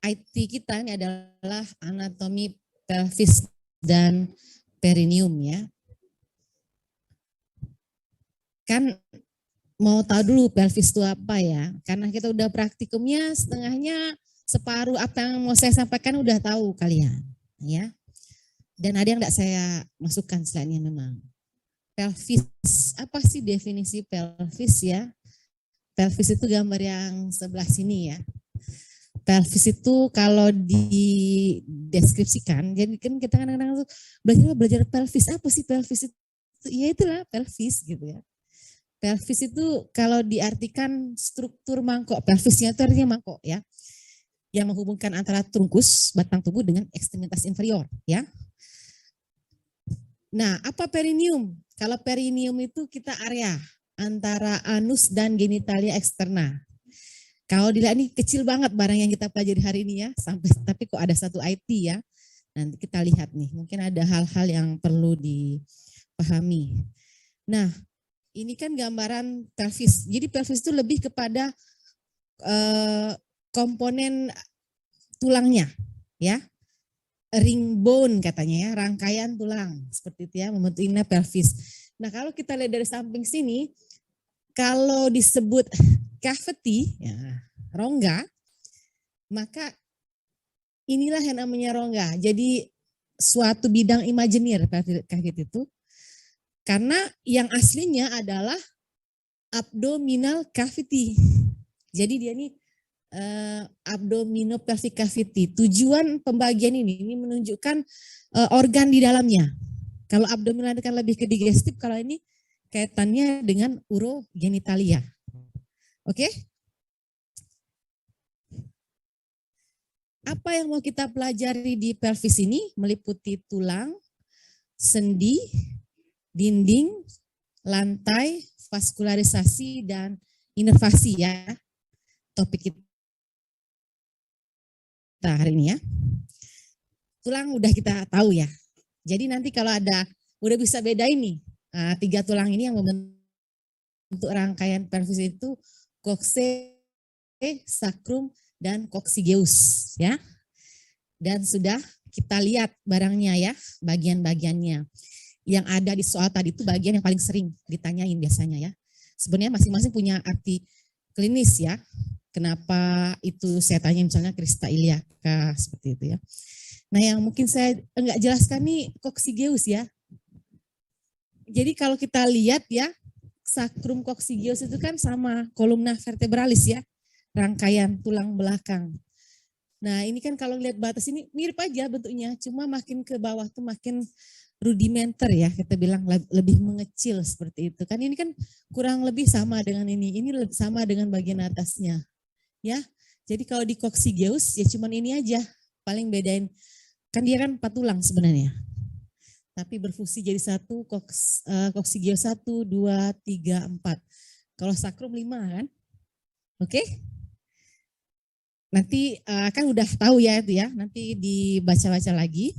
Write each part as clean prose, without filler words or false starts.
IT kita ini adalah anatomi pelvis dan perineum ya. Kan mau tahu dulu pelvis itu apa ya? Karena kita udah praktikumnya setengahnya, separuh apa yang mau saya sampaikan udah tahu kalian ya. Dan ada yang enggak saya masukkan selainnya memang. Pelvis, apa sih definisi pelvis ya? Pelvis itu gambar yang sebelah sini ya. Pelvis itu kalau dideskripsikan, jadi kan kita kadang-kadang belajar pelvis, apa sih pelvis itu? Ya itulah pelvis gitu ya. Pelvis itu kalau diartikan struktur mangkok, pelvisnya itu artinya mangkok ya, yang menghubungkan antara trunkus, batang tubuh dengan ekstremitas inferior ya. Nah, apa perineum? Kalau perineum itu kita area antara anus dan genitalia eksterna. Kalau dilihat ini kecil banget barang yang kita pelajari hari ini ya, sampai tapi kok ada satu IT ya. Nanti kita lihat nih, mungkin ada hal-hal yang perlu dipahami. Nah, ini kan gambaran pelvis. Jadi pelvis itu lebih kepada komponen tulangnya, ya, ring bone katanya ya, rangkaian tulang seperti itu ya, membentuk ini pelvis. Nah kalau kita lihat dari samping sini, kalau disebut cavity, ya, rongga, maka inilah yang namanya rongga. Jadi suatu bidang imajiner cavity itu, karena yang aslinya adalah abdominal cavity. Jadi dia ini abdominopelvic cavity. Tujuan pembagian ini menunjukkan organ di dalamnya. Kalau abdominal kan lebih ke digestif, kalau ini kaitannya dengan urogenitalia. Oke? Apa yang mau kita pelajari di pelvis ini? Meliputi tulang, sendi, dinding, lantai, vaskularisasi, dan inervasi ya. Topik kita hari ini ya. Tulang udah kita tahu ya. Jadi nanti kalau ada, udah bisa bedain nih. 3 tulang ini yang membentuk rangkaian pelvis itu coxae, sacrum, dan coccygeus ya. Dan sudah kita lihat barangnya ya, bagian-bagiannya. Yang ada di soal tadi itu bagian yang paling sering ditanyain biasanya ya. Sebenarnya masing-masing punya arti klinis ya. Kenapa itu saya tanya misalnya crista iliaca seperti itu ya. Nah yang mungkin saya enggak jelaskan nih coccygeus ya. Jadi kalau kita lihat ya, sacrum coccygeus itu kan sama columna vertebralis ya, rangkaian tulang belakang. Nah ini kan kalau lihat batas ini mirip aja bentuknya, cuma makin ke bawah tuh makin rudimenter ya, kita bilang lebih mengecil seperti itu. Kan ini kan kurang lebih sama dengan ini sama dengan bagian atasnya. Ya, jadi kalau di coccygeus ya cuman ini aja, paling bedain kan dia kan 4 tulang sebenarnya, tapi berfungsi jadi satu, coccygeus 1, 2, 3, 4. Kalau sacrum 5 kan, oke? Nanti kan udah tahu ya itu ya, nanti dibaca-baca lagi.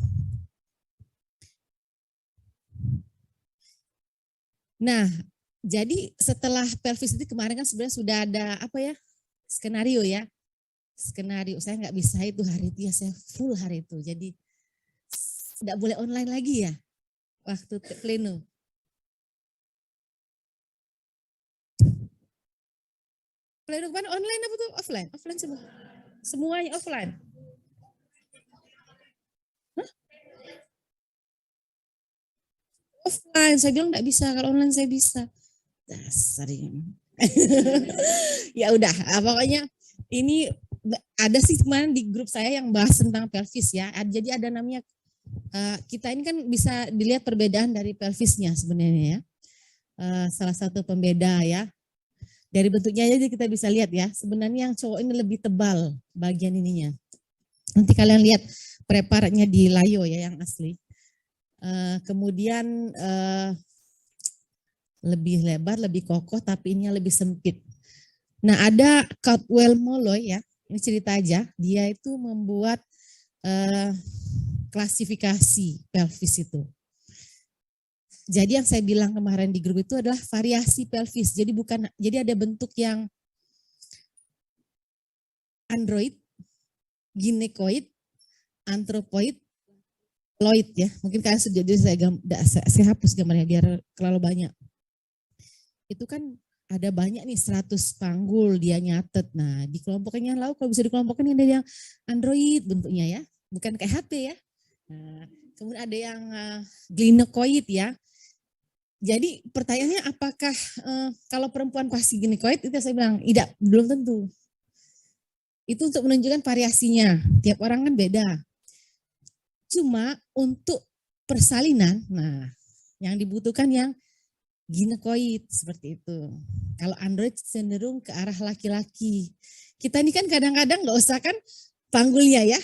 Nah, jadi setelah pelvis itu kemarin kan sebenarnya sudah ada apa ya? Skenario ya. Skenario saya nggak bisa itu hari itu ya, saya full hari itu. Jadi tidak boleh online lagi ya waktu pleno. Pleno kemana? Online apa tuh? Offline? Offline semua. Semuanya offline. Hah? Offline, saya bilang nggak bisa. Kalau online saya bisa. Dasar ini. Ya udah, pokoknya ini ada sih kemarin di grup saya yang bahas tentang pelvis ya. Jadi ada namanya, kita ini kan bisa dilihat perbedaan dari pelvisnya sebenarnya ya. Salah satu pembeda ya. Dari bentuknya aja kita bisa lihat ya. Sebenarnya yang cowok ini lebih tebal bagian ininya. Nanti kalian lihat preparatnya di Layo ya yang asli. Kemudian lebih lebar, lebih kokoh, tapi ini lebih sempit. Nah ada Caldwell Molloy ya, ini cerita aja, dia itu membuat klasifikasi pelvis itu. Jadi yang saya bilang kemarin di grup itu adalah variasi pelvis. Jadi ada bentuk yang android, ginekoid, antropoid, loid ya. Mungkin kalian sudah jadi saya hapus gambarnya biar terlalu banyak. Itu kan ada banyak nih 100 panggul dia nyatet. Nah, di kelompoknya lalu kalau bisa dikelompokkan ada yang Android bentuknya ya. Bukan kayak HP ya. Nah, kemudian ada yang ginekoid ya. Jadi pertanyaannya apakah kalau perempuan pasti ginekoid? Itu saya bilang tidak, belum tentu. Itu untuk menunjukkan variasinya. Tiap orang kan beda. Cuma untuk persalinan, nah yang dibutuhkan yang ginekoid seperti itu. Kalau android cenderung ke arah laki-laki. Kita ini kan kadang-kadang nggak usah kan panggulnya ya.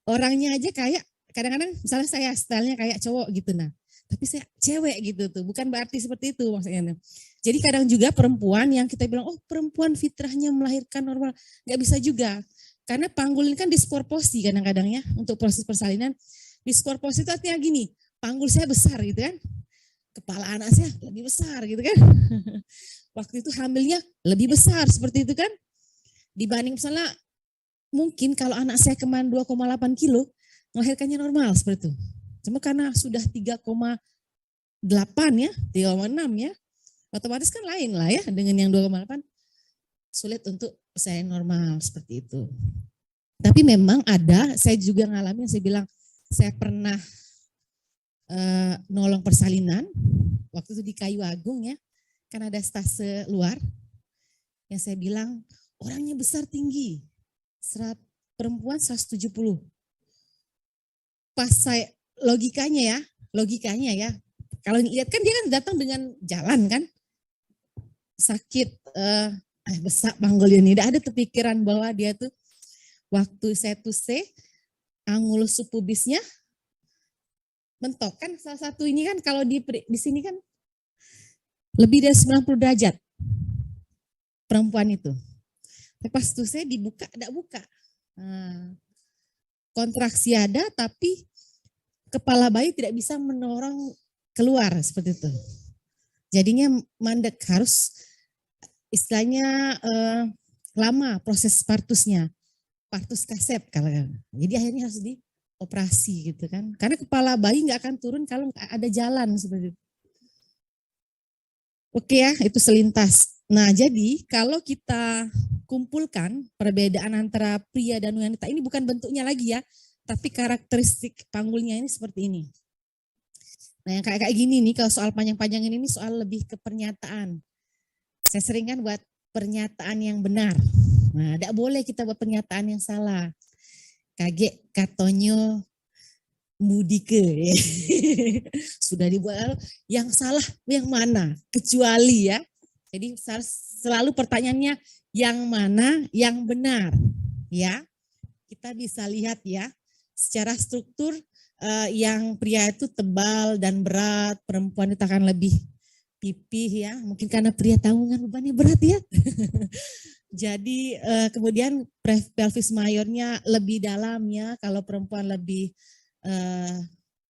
Orangnya aja kayak kadang-kadang misalnya saya stylenya kayak cowok gitu nah. Tapi saya cewek gitu tuh. Bukan berarti seperti itu maksudnya. Jadi kadang juga perempuan yang kita bilang oh perempuan fitrahnya melahirkan normal. Nggak bisa juga. Karena panggul ini kan disproporsi kadang-kadang ya untuk proses persalinan. Disproporsi itu artinya gini, panggul saya besar gitu kan. Kepala anak saya lebih besar gitu kan. Waktu itu hamilnya lebih besar seperti itu kan. Dibanding misalnya mungkin kalau anak saya kemarin 2,8 kilo, melahirkannya normal seperti itu. Cuma karena sudah 3,8 ya, 3,6 ya, otomatis kan lain lah ya dengan yang 2,8. Sulit untuk saya normal seperti itu. Tapi memang ada, saya juga ngalamin, saya bilang saya pernah nolong persalinan, waktu itu di Kayu Agung ya, kan ada stase luar, yang saya bilang orangnya besar tinggi, perempuan 170. Pas saya, logikanya ya, kalau lihat kan dia kan datang dengan jalan kan, sakit, besar panggul ini, tidak ada kepikiran bahwa dia tuh waktu saya tuh angulus pubisnya mentok kan salah satu ini kan kalau di sini kan lebih dari 90 derajat perempuan itu. Pas tuh saya dibuka, tidak buka. Kontraksi ada tapi kepala bayi tidak bisa mendorong keluar seperti itu. Jadinya mandek harus istilahnya lama proses partusnya, partus kasep kalau. Jadi akhirnya harus dioperasi gitu kan, karena kepala bayi nggak akan turun kalau ada jalan seperti itu. Oke ya, itu selintas. Nah jadi kalau kita kumpulkan perbedaan antara pria dan wanita ini bukan bentuknya lagi ya, tapi karakteristik panggulnya ini seperti ini. Nah yang kayak gini nih kalau soal panjang-panjang ini soal lebih ke pernyataan. Saya sering kan buat pernyataan yang benar. Nah, tidak boleh kita buat pernyataan yang salah. Kage katonyo mudike. Sudah dibuat yang salah yang mana? Kecuali ya. Jadi selalu pertanyaannya yang mana yang benar. Ya. Kita bisa lihat ya. Secara struktur yang pria itu tebal dan berat, perempuan itu akan lebih pipih ya, mungkin karena pria tanggungan bebannya berat ya. Jadi kemudian pelvis mayornya lebih dalam ya, kalau perempuan lebih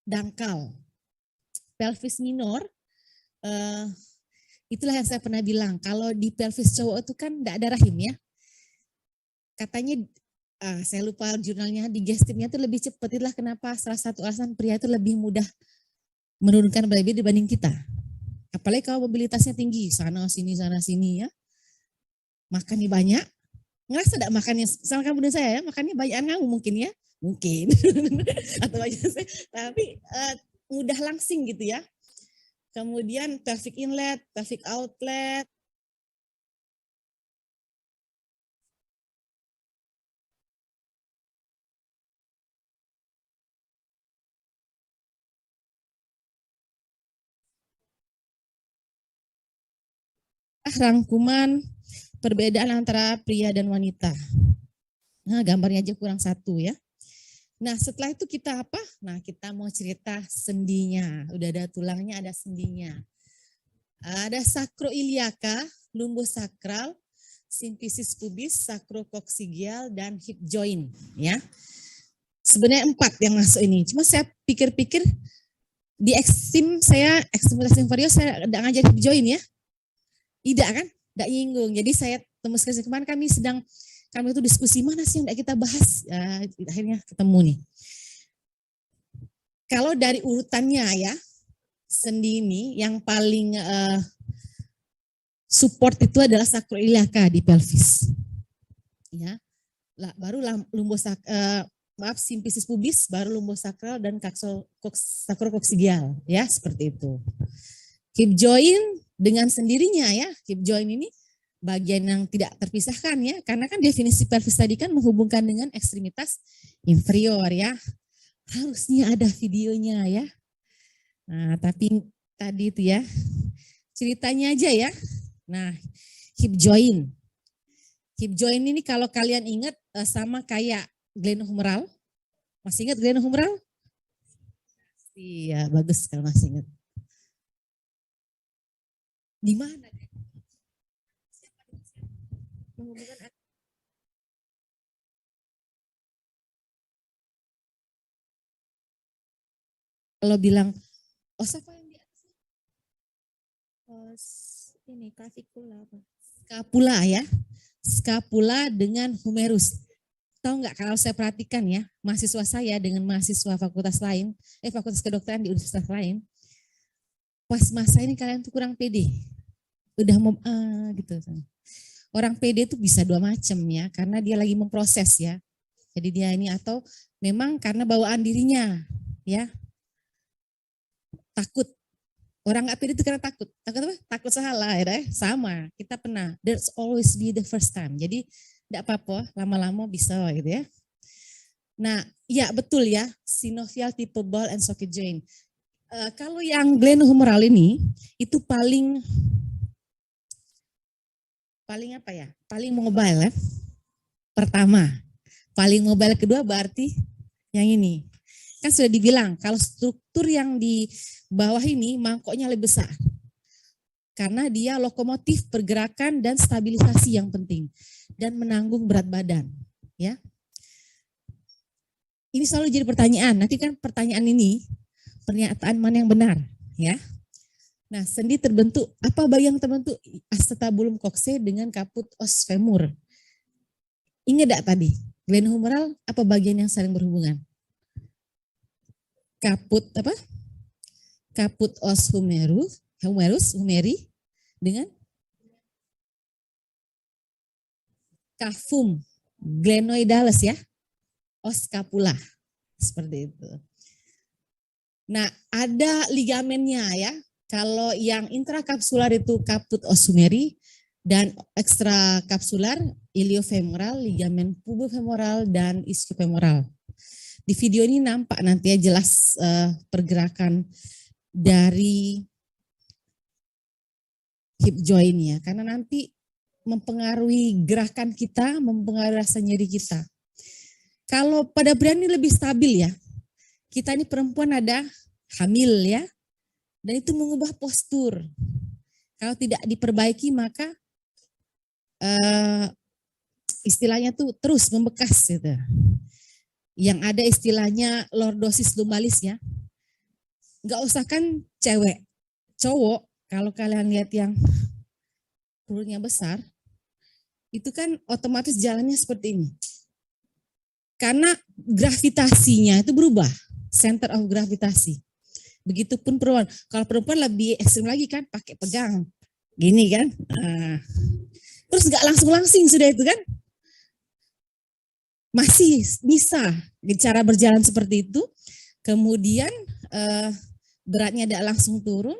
dangkal. Pelvis minor, itulah yang saya pernah bilang, kalau di pelvis cowok itu kan tidak ada rahim ya. Katanya, saya lupa jurnalnya, digestifnya itu lebih cepat, itulah kenapa salah satu alasan pria itu lebih mudah menurunkan berat badan dibanding kita. Apalagi kalau mobilitasnya tinggi, sana sini ya. Makannya banyak, ngerasa tidak makannya, sama kamu dan saya ya, makannya banyak kamu mungkin ya. Mungkin. Atau banyak saya, tapi mudah langsing gitu ya. Kemudian pelvic inlet, pelvic outlet. Rangkuman perbedaan antara pria dan wanita. Nah, gambarnya aja kurang satu ya. Nah, setelah itu kita apa? Nah, kita mau cerita sendinya. Udah ada tulangnya, ada sendinya. Ada sakroiliaka, lumbosakral, simfisis pubis, sakrokoksigial, dan hip joint. Ya, sebenarnya 4 yang masuk ini. Cuma saya pikir-pikir di ekstremis inferior saya tidak ngajar hip joint ya. Tidak kan? Tidak nyinggung. Jadi saya tembus ke kemarin kami sedang kami itu diskusi mana sih yang tidak kita bahas, akhirnya ketemu nih. Kalau dari urutannya ya, sendi ini yang paling support itu adalah sacroiliaca di pelvis. Ya. Baru simpisis pubis, baru lumbosakral dan sacrococcygeal, ya seperti itu. Hip joint dengan sendirinya ya, hip joint ini bagian yang tidak terpisahkan ya, karena kan definisi pelvis tadi kan menghubungkan dengan ekstremitas inferior ya. Harusnya ada videonya ya. Nah, tapi tadi itu ya ceritanya aja ya. Nah, hip joint. Hip joint ini kalau kalian ingat sama kayak glenohumeral. Masih ingat glenohumeral? Iya, bagus kalau masih ingat. Di mana? Kalau bilang, siapa yang di atas? Ini clavicular. Scapula ya. Scapula dengan humerus. Tahu nggak kalau saya perhatikan ya, mahasiswa saya dengan mahasiswa fakultas lain, fakultas kedokteran di universitas lain, pas masa ini kalian tuh kurang pede. Udah mau gitu. Orang pede itu bisa dua macam ya, karena dia lagi memproses ya. Jadi dia ini atau memang karena bawaan dirinya ya. Takut. Orang nggak pede itu karena takut. Takut apa? Takut salah ya, sama. Kita pernah. There's always be the first time. Jadi tidak apa-apa, lama-lama bisa gitu ya. Nah, ya betul ya, synovial tipe ball and socket joint. Kalau yang glenohumeral ini itu paling apa ya? Paling mobile ya. Pertama, paling mobile kedua berarti yang ini. Kan sudah dibilang kalau struktur yang di bawah ini mangkoknya lebih besar. Karena dia lokomotif pergerakan dan stabilisasi yang penting dan menanggung berat badan, ya. Ini selalu jadi pertanyaan. Nanti kan pertanyaan ini pernyataan mana yang benar, ya. Nah, sendi terbentuk apa bagian terbentuk acetabulum coccyx dengan caput os femur. Ingat enggak tadi? Glenohumeral apa bagian yang saling berhubungan? Caput apa? Caput os humeri dengan cavum glenoidalis ya, os scapula seperti itu. Nah, ada ligamennya ya. Kalau yang intrakapsular itu caput os humeri dan ekstrakapsular iliofemoral, ligamen pubofemoral dan ischiofemoral. Di video ini nampak nanti ya jelas pergerakan dari hip joint ya, karena nanti mempengaruhi gerakan kita, mempengaruhi rasa nyeri kita. Kalau pada pria ini lebih stabil ya, kita ini perempuan ada hamil ya, dan itu mengubah postur. Kalau tidak diperbaiki maka istilahnya tuh terus membekas gitu. Yang ada istilahnya lordosis lumbalis ya. Nggak usah kan cewek, cowok, kalau kalian lihat yang perutnya besar, itu kan otomatis jalannya seperti ini. Karena gravitasinya itu berubah, center of gravitasi. Begitupun perempuan. Kalau perempuan lebih ekstrim lagi kan, pakai pegang, gini kan. Terus nggak langsung-langsing sudah itu kan. Masih bisa cara berjalan seperti itu, kemudian beratnya tidak langsung turun.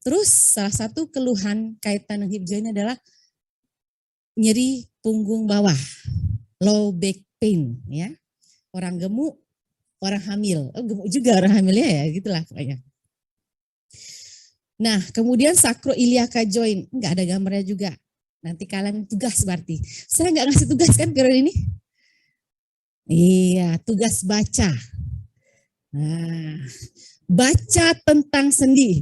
Terus salah satu keluhan kaitan dengan hip joint adalah nyeri punggung bawah, low back pain ya. Orang gemuk, orang hamil, gemuk juga orang hamilnya ya, gitulah pokoknya. Nah, kemudian sacroiliaca joint, enggak ada gambarnya juga. Nanti kalian tugas berarti. Saya enggak ngasih tugas kan periode ini? Iya, tugas baca. Nah, baca tentang sendi.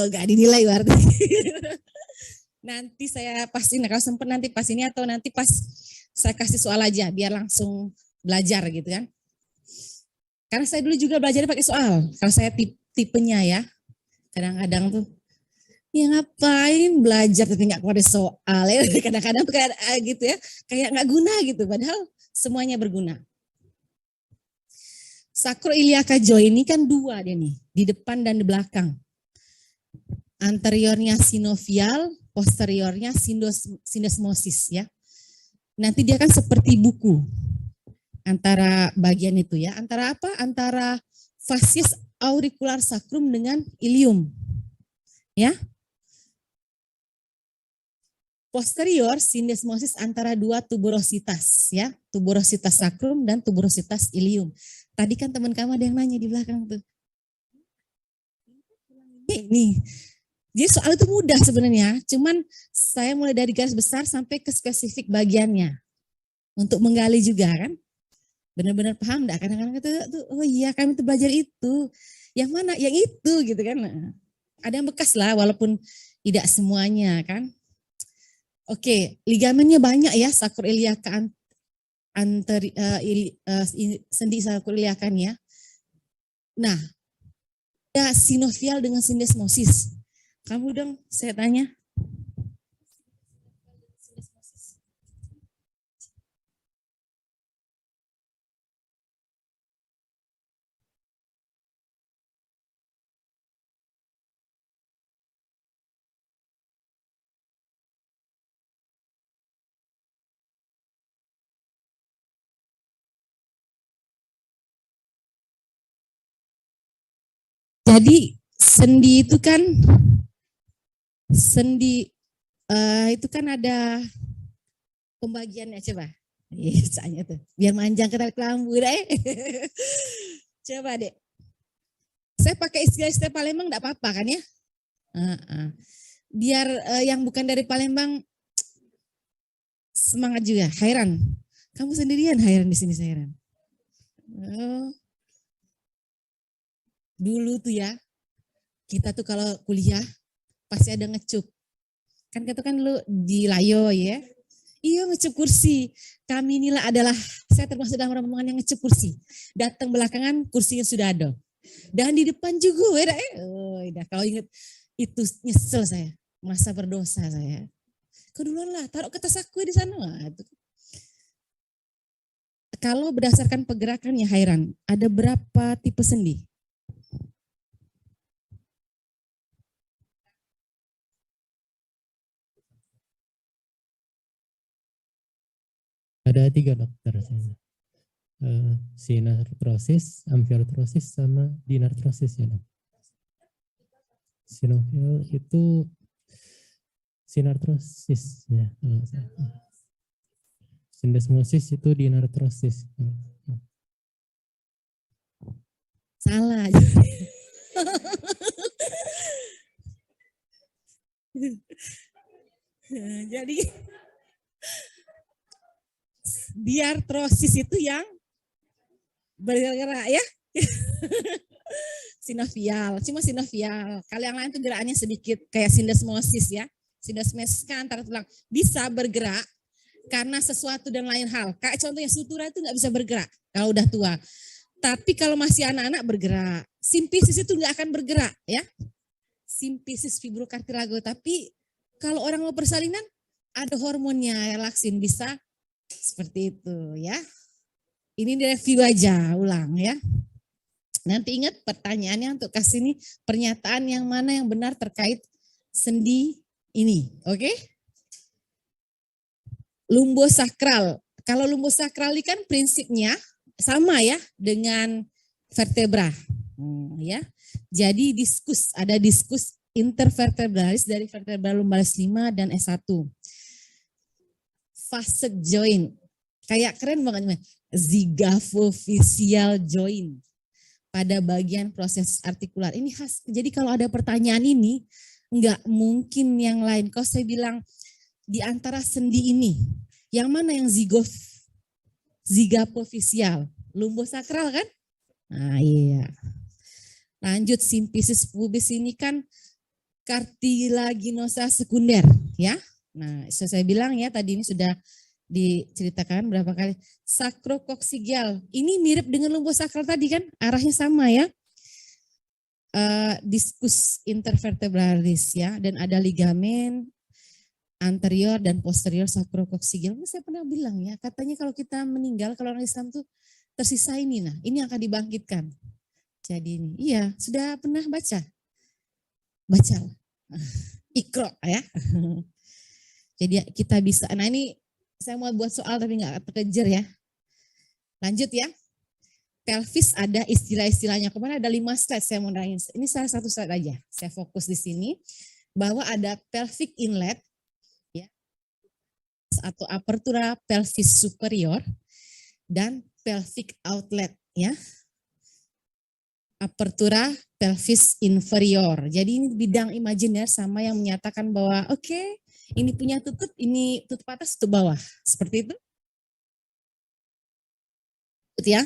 Enggak dinilai berarti. Nanti saya pastinya kalau sempat nanti pas ini atau nanti pas saya kasih soal aja biar langsung belajar gitu kan. Karena saya dulu juga belajar pakai soal. Kalau saya tipenya ya, kadang-kadang tuh Ya ngapain belajar tapi nggak keluar soal ya. Kadang-kadang tuh kayak gitu ya, kayak nggak guna gitu. Padahal semuanya berguna. Sacroiliaca joint ini kan dua dia nih, di depan dan di belakang. Anteriornya sinovial, posteriornya syndesmosis ya. Nanti dia kan seperti buku antara bagian itu ya. Antara apa? Antara fascies auricular sacrum dengan ilium. Ya. Posterior syndesmosis antara dua tuberositas ya, tuberositas sacrum dan tuberositas ilium. Tadi kan teman kamu ada yang nanya di belakang tuh. Ini. Jadi soal itu mudah sebenarnya, cuman saya mulai dari garis besar sampai ke spesifik bagiannya untuk menggali juga kan. Benar-benar paham enggak? Kadang-kadang itu oh iya kami tuh belajar itu. Yang mana? Yang itu gitu kan. Ada yang bekas lah walaupun tidak semuanya kan. Oke, ligamennya banyak ya sacroiliaca sendi sacroiliacan ya. Nah, ada sinovial dengan syndesmosis. Kamu dong, saya tanya. Jadi sendi itu kan itu kan ada pembagiannya coba. Iya, tuh. Biar manjang ke kelambu deh. Coba deh. Saya pakai istilah-istilah Palembang enggak apa-apa kan ya? Biar yang bukan dari Palembang semangat juga. Hairan. Kamu sendirian Hairan di sini, Hairan. Oh. Dulu tuh ya, kita tuh kalau kuliah pasti ada ngecup. Kan kita kan lu di Layo ya. Iya ngecup kursi. Kami inilah adalah, saya termasuk dalam rombongan yang ngecup kursi. Datang belakangan kursinya sudah ada. Dan di depan juga ya. Oh, kalau inget itu nyesel saya. Merasa berdosa saya. Kau duluan lah, taruh kertas aku di sana. Kalau berdasarkan pergerakannya Hairan, ada berapa tipe sendi? Ada 3 dokter. Sinartrosis, amfiartrosis, sama dinartrosis ya dok. Sinovial itu sinartrosis ya. Syndesmosis itu dinartrosis. Salah. Jadi diartrosis itu yang bergerak ya. Sinovial, cuma sinovial. Kalau yang lain tuh geraknya sedikit kayak syndesmosis ya. Syndesmosis kan antara tulang bisa bergerak karena sesuatu dan lain hal. Kayak contohnya sutura itu nggak bisa bergerak kalau udah tua. Tapi kalau masih anak-anak bergerak. Simpisis itu nggak akan bergerak ya. Simpisis fibrocartilago. Tapi kalau orang mau persalinan ada hormonnya relaksin bisa seperti itu ya. Ini direview aja ulang ya. Nanti ingat pertanyaannya untuk kasih ini pernyataan yang mana yang benar terkait sendi ini, oke? Lumbosakral. Kalau lumbosakral ini kan prinsipnya sama ya dengan vertebra, ya. Jadi ada diskus intervertebralis dari vertebra lumbalis 5 dan S1. Facet joint. Kayak keren banget. Zygapophyseal joint. Pada bagian proses artikular. Ini khas. Jadi kalau ada pertanyaan ini, enggak mungkin yang lain. Kalau saya bilang di antara sendi ini, yang mana yang zygapophyseal? Lumbosakral kan? Nah iya. Lanjut simpisis pubis ini kan cartilaginosa sekunder ya. Nah, saya bilang ya tadi ini sudah diceritakan berapa kali. Sacrococcygeal. Ini mirip dengan lumbosakral tadi kan? Arahnya sama ya. discus intervertebralis ya, dan ada ligamen anterior dan posterior sacrococcygeal. Saya pernah bilang ya, katanya kalau kita meninggal, kalau orang Islam tuh tersisa ini, nah ini yang akan dibangkitkan. Jadi ini, iya sudah pernah baca, Iqra ya. Jadi kita bisa, nah ini saya mau buat soal tapi nggak terkejar ya. Lanjut ya. Pelvis ada istilah-istilahnya. Kemarin ada 5 slide saya mau nanya. Ini salah satu slide aja. Saya fokus di sini bahwa ada pelvic inlet ya, atau apertura pelvis superior dan pelvic outlet ya. Apertura pelvis inferior. Jadi ini bidang imajiner sama yang menyatakan bahwa oke, ini punya tutup, ini tutup atas, tutup bawah. Seperti itu. Ya.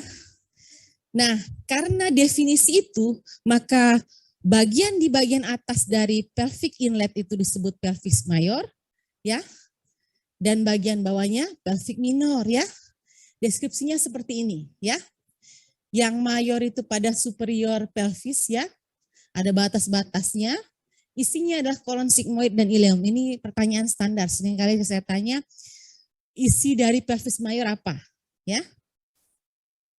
Nah, karena definisi itu, maka bagian di bagian atas dari pelvic inlet itu disebut pelvis mayor, ya, dan bagian bawahnya pelvic minor, ya. Deskripsinya seperti ini, ya. Yang mayor itu pada superior pelvis, ya, ada batas-batasnya. Isinya adalah kolon sigmoid dan ileum. Ini pertanyaan standar. Seringkali saya tanya, isi dari pelvis mayor apa, ya?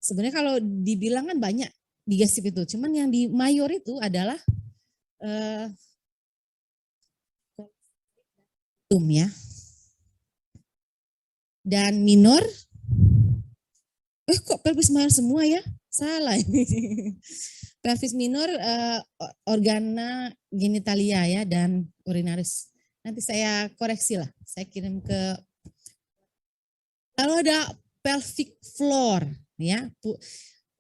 Sebenarnya kalau dibilang kan banyak digestif itu, cuman yang di mayor itu adalah ya. Dan minor, kok pelvis mayor semua ya? Salah ini. Pelvis minor organa genitalia ya dan urinaris. Nanti saya koreksi lah, saya kirim ke. Lalu ada pelvic floor. Ya,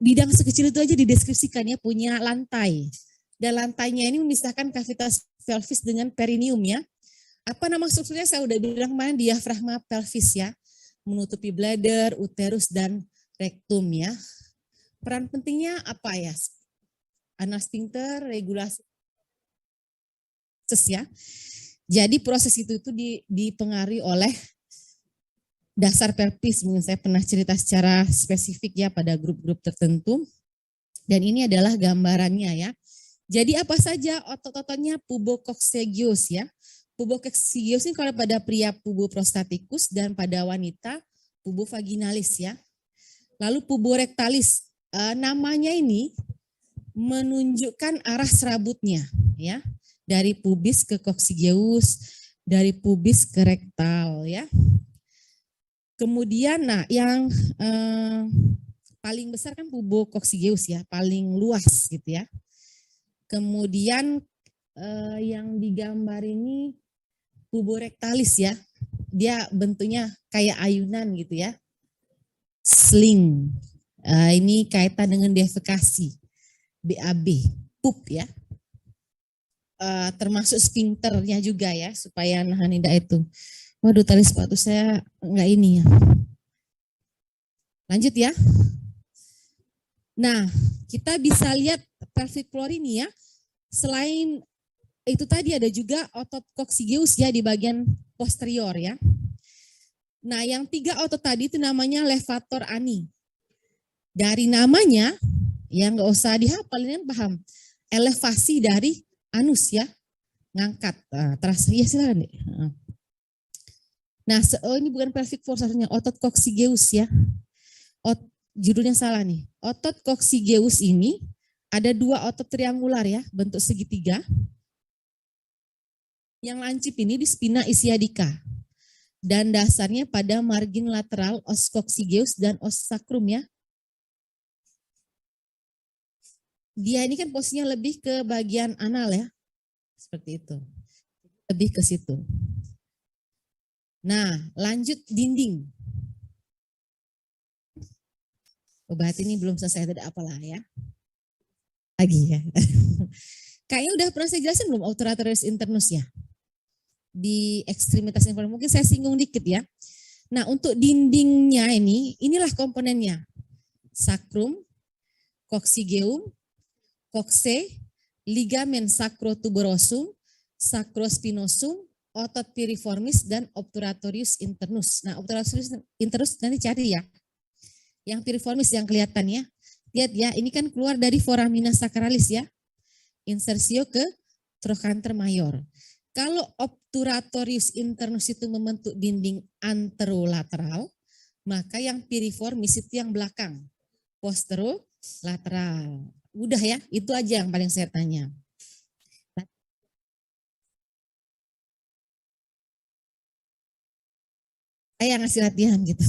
bidang sekecil itu aja dideskripsikan ya, punya lantai. Dan lantainya ini memisahkan kavitas pelvis dengan perineum ya. Apa nama strukturnya saya udah bilang kemarin, diafragma pelvis ya. Menutupi bladder, uterus, dan rektum ya. Peran pentingnya apa ya? Anal sphincter, regulasi ya. Jadi proses itu dipengaruhi oleh dasar pelvis. Mungkin saya pernah cerita secara spesifik ya pada grup-grup tertentu. Dan ini adalah gambarannya ya. Jadi apa saja otot-ototnya? Pubococcygeus ya. Pubococcygeus ini kalau pada pria puboprostaticus dan pada wanita pubovaginalis ya. Lalu puborectalis, namanya ini menunjukkan arah serabutnya ya. Dari pubis ke coccygeus, dari pubis ke rektal ya. Kemudian, nah yang paling besar kan pubococcygeus ya, paling luas gitu ya. Kemudian yang digambar ini puborectalis ya, dia bentuknya kayak ayunan gitu ya, sling. Ini kaitan dengan defekasi, BAB, pup ya. Termasuk sphincternya juga ya, supaya nahan indah itu. Waduh, tali sepatu saya enggak ini ya. Lanjut ya. Nah, kita bisa lihat pelvic floor ini ya. Selain itu tadi ada juga otot coccygeus ya di bagian posterior ya. Nah, yang 3 otot tadi itu namanya levator ani. Dari namanya, ya nggak usah dihafal, ini paham. Elevasi dari anus ya, ngangkat. Terasa, ya silakan deh. Nah, ini bukan pelvic floor seharusnya, otot coccygeus ya. Judulnya salah nih. Otot coccygeus ini ada 2 otot triangular ya, bentuk segitiga. Yang lancip ini di spina ischiadica. Dan dasarnya pada margin lateral os coccygeus dan os sacrum ya. Dia ini kan posisinya lebih ke bagian anal ya. Seperti itu. Lebih ke situ. Nah, lanjut dinding. Obat ini belum selesai, tidak apalah ya. Lagi ya. Kayaknya udah pernah saya jelasin belum obturatorius internus ya? Di ekstremitas inferior, mungkin saya singgung dikit ya. Nah, untuk dindingnya ini, inilah komponennya. Sacrum, coccygeum, coccyx, ligamen sacrotuberosum, sacrospinosum, otot piriformis, dan obturatorius internus. Nah, obturatorius internus nanti cari ya. Yang piriformis yang kelihatan ya. Lihat ya, ini kan keluar dari foramina sacralis ya. insersio ke trochanter mayor. Kalau obturatorius internus itu membentuk dinding anterolateral, maka yang piriformis itu yang belakang, posterolateral. Udah ya, itu aja yang paling saya tanya. Saya ngasih latihan gitu.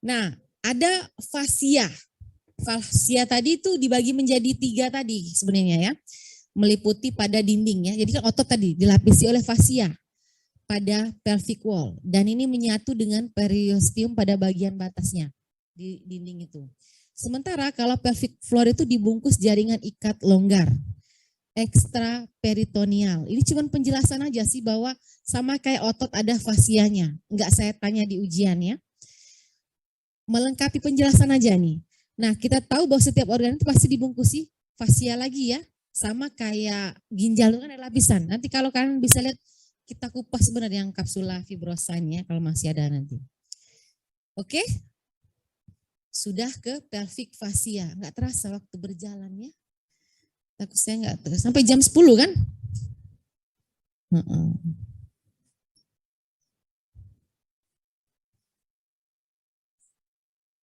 Nah, ada fascia. Fascia tadi itu dibagi menjadi 3 tadi sebenarnya ya. Meliputi pada dinding ya. Jadi kan otot tadi dilapisi oleh fascia pada pelvic wall. Dan ini menyatu dengan periosteum pada bagian batasnya di dinding itu. Sementara kalau pelvic floor itu dibungkus jaringan ikat longgar ekstra peritoneal. Ini cuma penjelasan aja sih bahwa sama kayak otot ada fascianya. Enggak saya tanya di ujian ya. Melengkapi penjelasan aja nih. Nah, kita tahu bahwa setiap organ itu pasti dibungkusi fascia lagi ya. Sama kayak ginjal itu kan ada lapisan. Nanti kalau kalian bisa lihat kita kupas sebenarnya yang kapsula fibrosanya kalau masih ada nanti. Oke? Sudah ke pelvic fascia. Enggak terasa waktu berjalan ya. Takut saya enggak terus. Sampai jam 10 kan?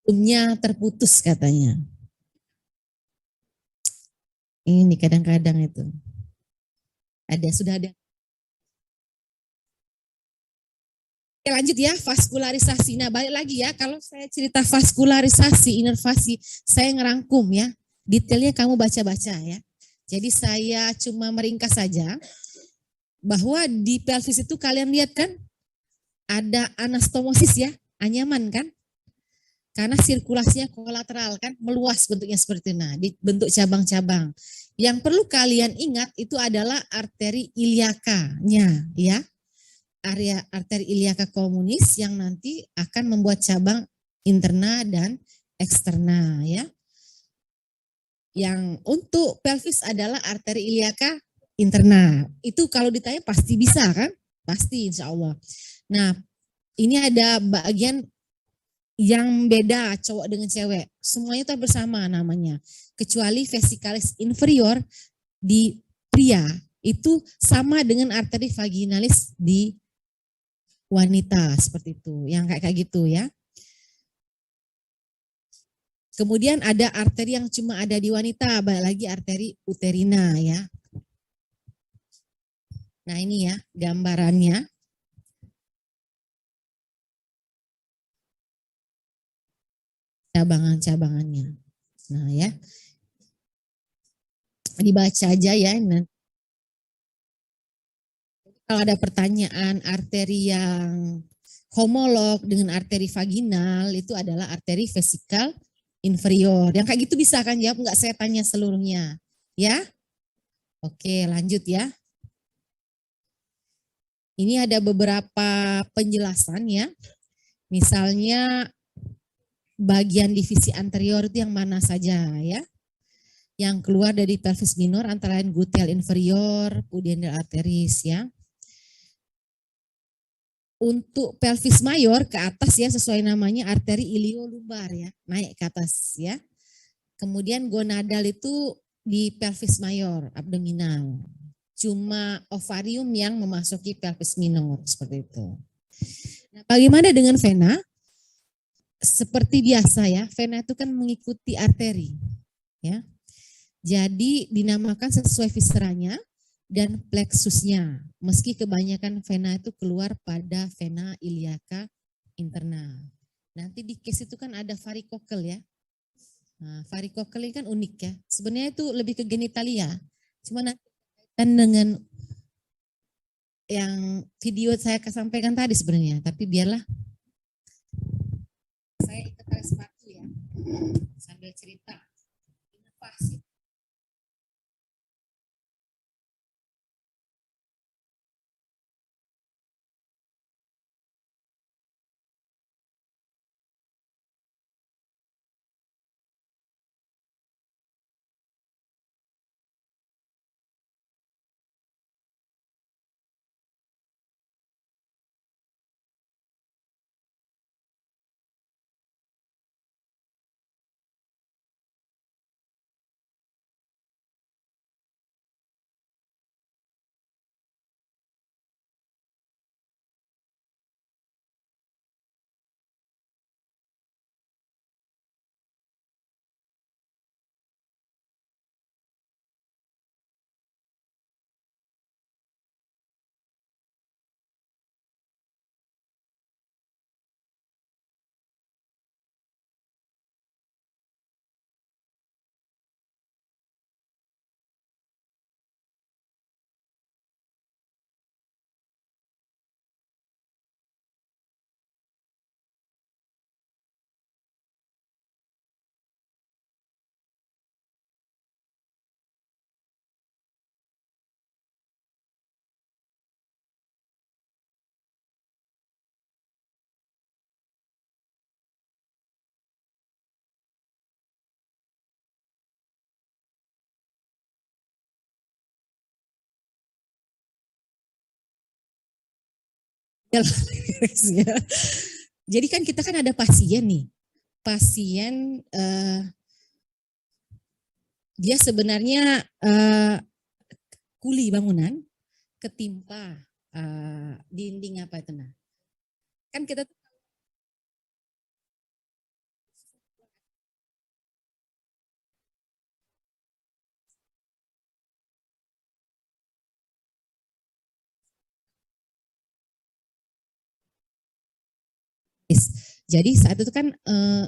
Zoom-nya terputus katanya. Ini kadang-kadang itu. Sudah ada. Oke, lanjut ya, vaskularisasi. Nah, balik lagi ya, kalau saya cerita vaskularisasi, inervasi, saya ngerangkum ya. Detailnya kamu baca-baca ya. Jadi saya cuma meringkas saja bahwa di pelvis itu kalian lihat kan ada anastomosis ya, anyaman kan? Karena sirkulasinya kolateral kan, meluas bentuknya seperti itu. Nah, dibentuk cabang-cabang. Yang perlu kalian ingat itu adalah arteri iliakanya ya. Area arteri iliaka komunis yang nanti akan membuat cabang interna dan eksterna ya. Yang untuk pelvis adalah arteri iliaka interna. Itu kalau ditanya pasti bisa kan? Pasti insya Allah. Nah, ini ada bagian yang beda cowok dengan cewek. Semuanya itu bersama namanya. Kecuali vesikalis inferior di pria itu sama dengan arteri vaginalis di wanita seperti itu. Yang kayak gitu ya. Kemudian ada arteri yang cuma ada di wanita, balik lagi arteri uterina ya. Nah ini ya gambarannya. Cabangan-cabangannya. Nah ya. Dibaca aja ya. Nah, kalau ada pertanyaan arteri yang homolog dengan arteri vaginal itu adalah arteri vesikal inferior. Yang kayak gitu bisa kan jawab, nggak saya tanya seluruhnya. Ya. Oke lanjut ya. Ini ada beberapa penjelasan ya. Misalnya bagian divisi anterior itu yang mana saja ya. Yang keluar dari pelvis minor antara lain gluteal inferior, pudendal arteris ya. Untuk pelvis mayor ke atas ya sesuai namanya arteri iliolumbar ya, naik ke atas ya. Kemudian gonadal itu di pelvis mayor, abdominal. Cuma ovarium yang memasuki pelvis minor seperti itu. Nah, bagaimana dengan vena? Seperti biasa ya, vena itu kan mengikuti arteri ya. Jadi dinamakan sesuai visceranya dan plexusnya. Meski kebanyakan vena itu keluar pada vena iliaca interna. Nanti di case itu kan ada varikokel ya. Nah, varikokel ini kan unik ya. Sebenarnya itu lebih ke genitalia. Cuma nanti dengan yang video saya sampaikan tadi sebenarnya. Tapi biarlah saya ikut tali sepatu ya. Sambil cerita. Inovasi. Ya. Jadi kan kita kan ada pasien nih, pasien dia sebenarnya kuli bangunan ketimpa dinding apa itu nah. Kan kita jadi saat itu kan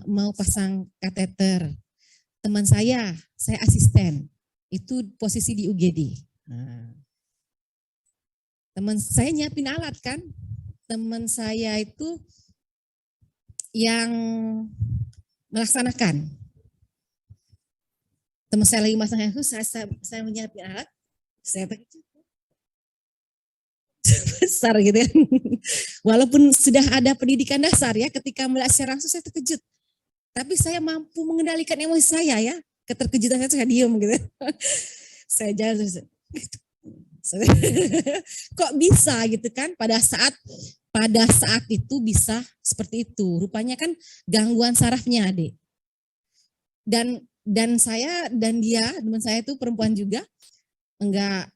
mau pasang kateter. Teman saya asisten. Itu posisi di UGD. Nah, teman saya nyiapin alat kan. Teman saya itu yang melaksanakan. Teman saya lagi masang itu, saya menyiapin alat, saya besar gitu kan. Walaupun sudah ada pendidikan dasar ya, ketika melihat secara langsung saya terkejut. Tapi saya mampu mengendalikan emosi saya ya. Keterkejutan saya diam gitu. Saya jalan kok bisa gitu kan pada saat itu bisa seperti itu. Rupanya kan gangguan sarafnya, Adik. Dan saya dan dia, teman saya itu perempuan juga, enggak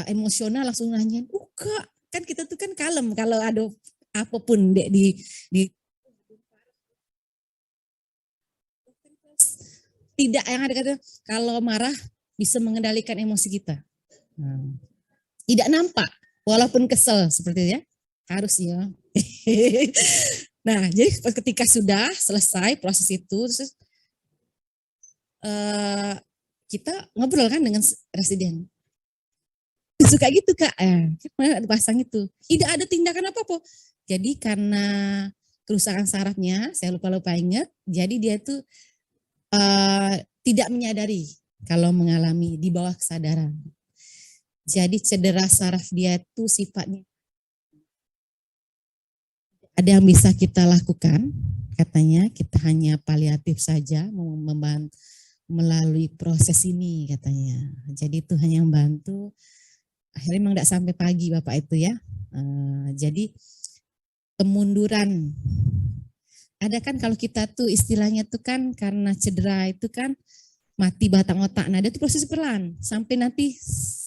emosional langsung nanyain, Kak, kan kita tuh kan kalem kalau ada apapun di tidak yang ada kata kalau marah bisa mengendalikan emosi kita. Tidak nampak walaupun kesel seperti itu ya. Harusnya. Nah, jadi ketika sudah selesai proses itu terus kita ngobrol kan dengan residen. Suka gitu Kak, pasang itu. Tidak ada tindakan apa-apa. Jadi karena kerusakan sarafnya, saya lupa ingat, jadi dia tuh tidak menyadari kalau mengalami di bawah kesadaran. Jadi cedera saraf dia itu sifatnya ada yang bisa kita lakukan, katanya kita hanya paliatif saja membantu melalui proses ini katanya. Jadi itu hanya membantu. Akhirnya memang tidak sampai pagi Bapak itu ya. Jadi kemunduran. Ada kan kalau kita tuh istilahnya tuh kan karena cedera itu kan mati batang otak. Nah, itu proses pelan sampai nanti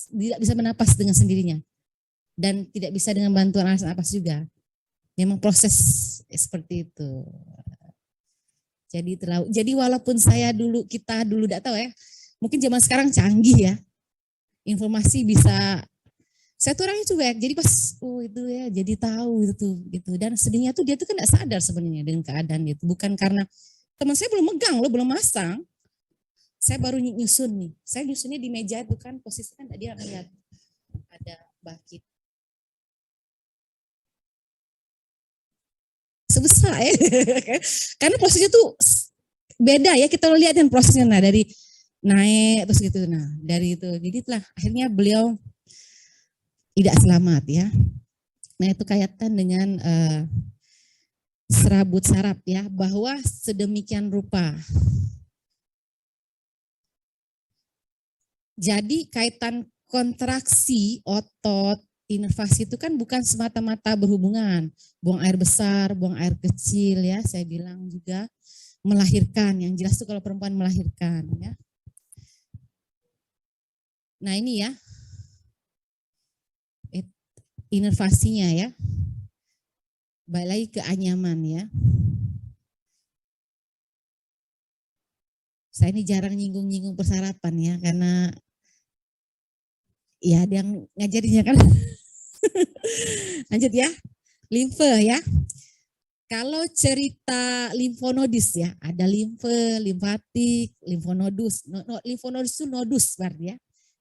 tidak bisa bernapas dengan sendirinya dan tidak bisa dengan bantuan alat napas juga. Memang proses seperti itu. Jadi walaupun kita dulu tidak tahu ya, mungkin zaman sekarang canggih ya, informasi bisa. Saya tuh orangnya cuek, jadi pas itu ya, jadi tahu itu gitu. Dan sedihnya tuh dia tuh kan tidak sadar sebenarnya dengan keadaan itu. Bukan karena teman saya belum megang loh, belum masang. Saya baru nyusun nih. Saya nyusunnya di meja itu kan posisi kan dia lihat ada bakit. Sebesar ya. Karena posisinya tuh beda ya, kita lihat kan prosesnya nah dari naik terus gitu. Nah, dari itu. Jadi telah akhirnya beliau tidak selamat ya. Nah, itu kaitan dengan serabut saraf ya, bahwa sedemikian rupa. Jadi kaitan kontraksi otot, inervasi itu kan bukan semata-mata berhubungan. Buang air besar, buang air kecil ya, saya bilang juga melahirkan. Yang jelas itu kalau perempuan melahirkan ya. Nah, ini ya. Inervasinya ya. Balik lagi ke anyaman ya. Saya ini jarang nyinggung-nyinggung persarapan ya, karena ya ada yang ngajarinya kan. Lanjut ya. Limfe ya. Kalau cerita limfonodus ya, ada limfe, limfatik, limfonodus. Limfonodus itu nodus berarti ya.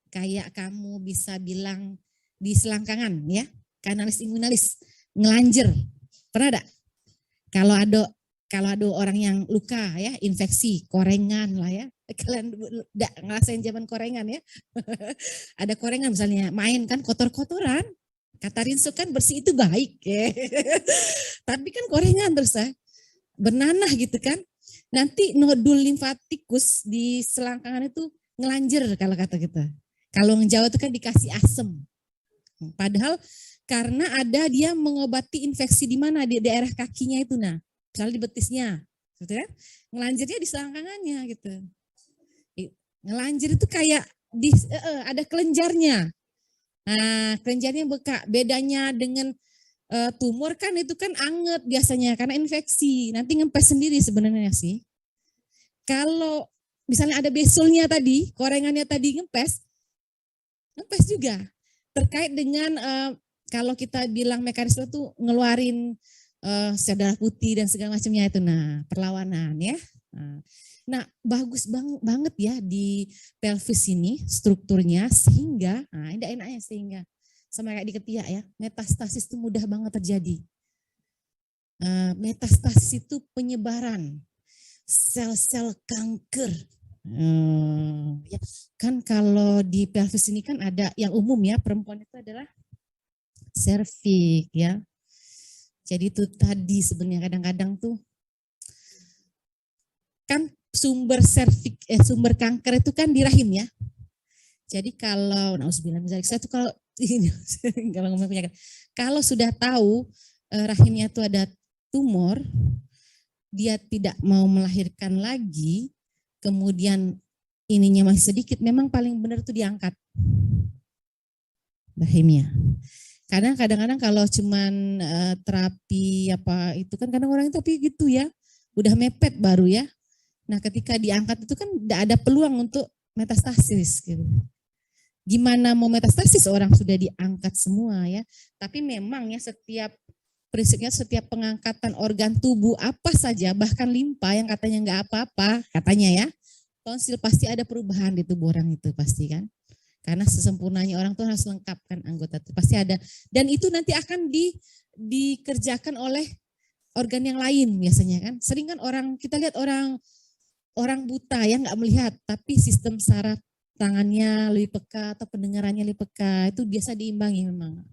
Kayak kamu bisa bilang di selangkangan ya, kanalis imunalis, ngelanjer. Pernah ada? Kalau ada orang yang luka ya, infeksi, korengan lah ya. Kalian enggak ngerasain zaman korengan ya? Ada korengan misalnya, main kan kotor-kotoran. Kata Rinso kan bersih itu baik ya. Tapi kan korengan terus ya. Bernanah gitu kan. Nanti nodul limfatikus di selangkangan itu ngelanjer kalau kata kita. Kalau yang Jawa itu kan dikasih asem. Padahal Karena ada dia mengobati infeksi di mana, di daerah kakinya itu, nah, misalnya di betisnya, gitu kan? Ngelanjirnya di selangkangannya gitu. Ngelanjir itu kayak ada kelenjarnya. Nah, kelenjarnya beka. Bedanya dengan tumor kan itu kan anget biasanya karena infeksi. Nanti ngempes sendiri sebenarnya sih. Kalau misalnya ada besulnya tadi, korengannya tadi ngempes juga. Terkait dengan kalau kita bilang mekanisme tuh ngeluarin sel darah putih dan segala macamnya itu, nah perlawanan ya. Nah bagus banget ya di pelvis ini strukturnya sehingga, nah ini enaknya sehingga sama kayak di ketiak ya, metastasis itu mudah banget terjadi. Metastasis itu penyebaran sel-sel kanker. Ya, kan kalau di pelvis ini kan ada yang umum ya, perempuan itu adalah serviks ya. Jadi itu tadi sebenarnya kadang-kadang tuh kan sumber sumber kanker itu kan di rahim ya. Jadi kalau saya tuh kalau ngomong penyakit, kalau sudah tahu rahimnya tuh ada tumor, dia tidak mau melahirkan lagi, kemudian ininya masih sedikit, memang paling benar tuh diangkat rahimnya. Karena kadang-kadang kalau cuman terapi apa itu kan kadang orang itu tapi gitu ya, udah mepet baru ya. Nah ketika diangkat itu kan tidak ada peluang untuk metastasis gitu. Gimana mau metastasis orang sudah diangkat semua ya. Tapi memang ya prinsipnya setiap pengangkatan organ tubuh apa saja, bahkan limpa yang katanya nggak apa-apa, katanya ya, tonsil pasti ada perubahan di tubuh orang itu pasti kan. Karena sesempurnanya orang tuh harus lengkapkan anggota itu pasti ada. Dan itu nanti akan dikerjakan oleh organ yang lain biasanya kan. Sering kan kita lihat orang buta yang nggak melihat, tapi sistem saraf tangannya lebih peka atau pendengarannya lebih peka, itu biasa diimbangi memang.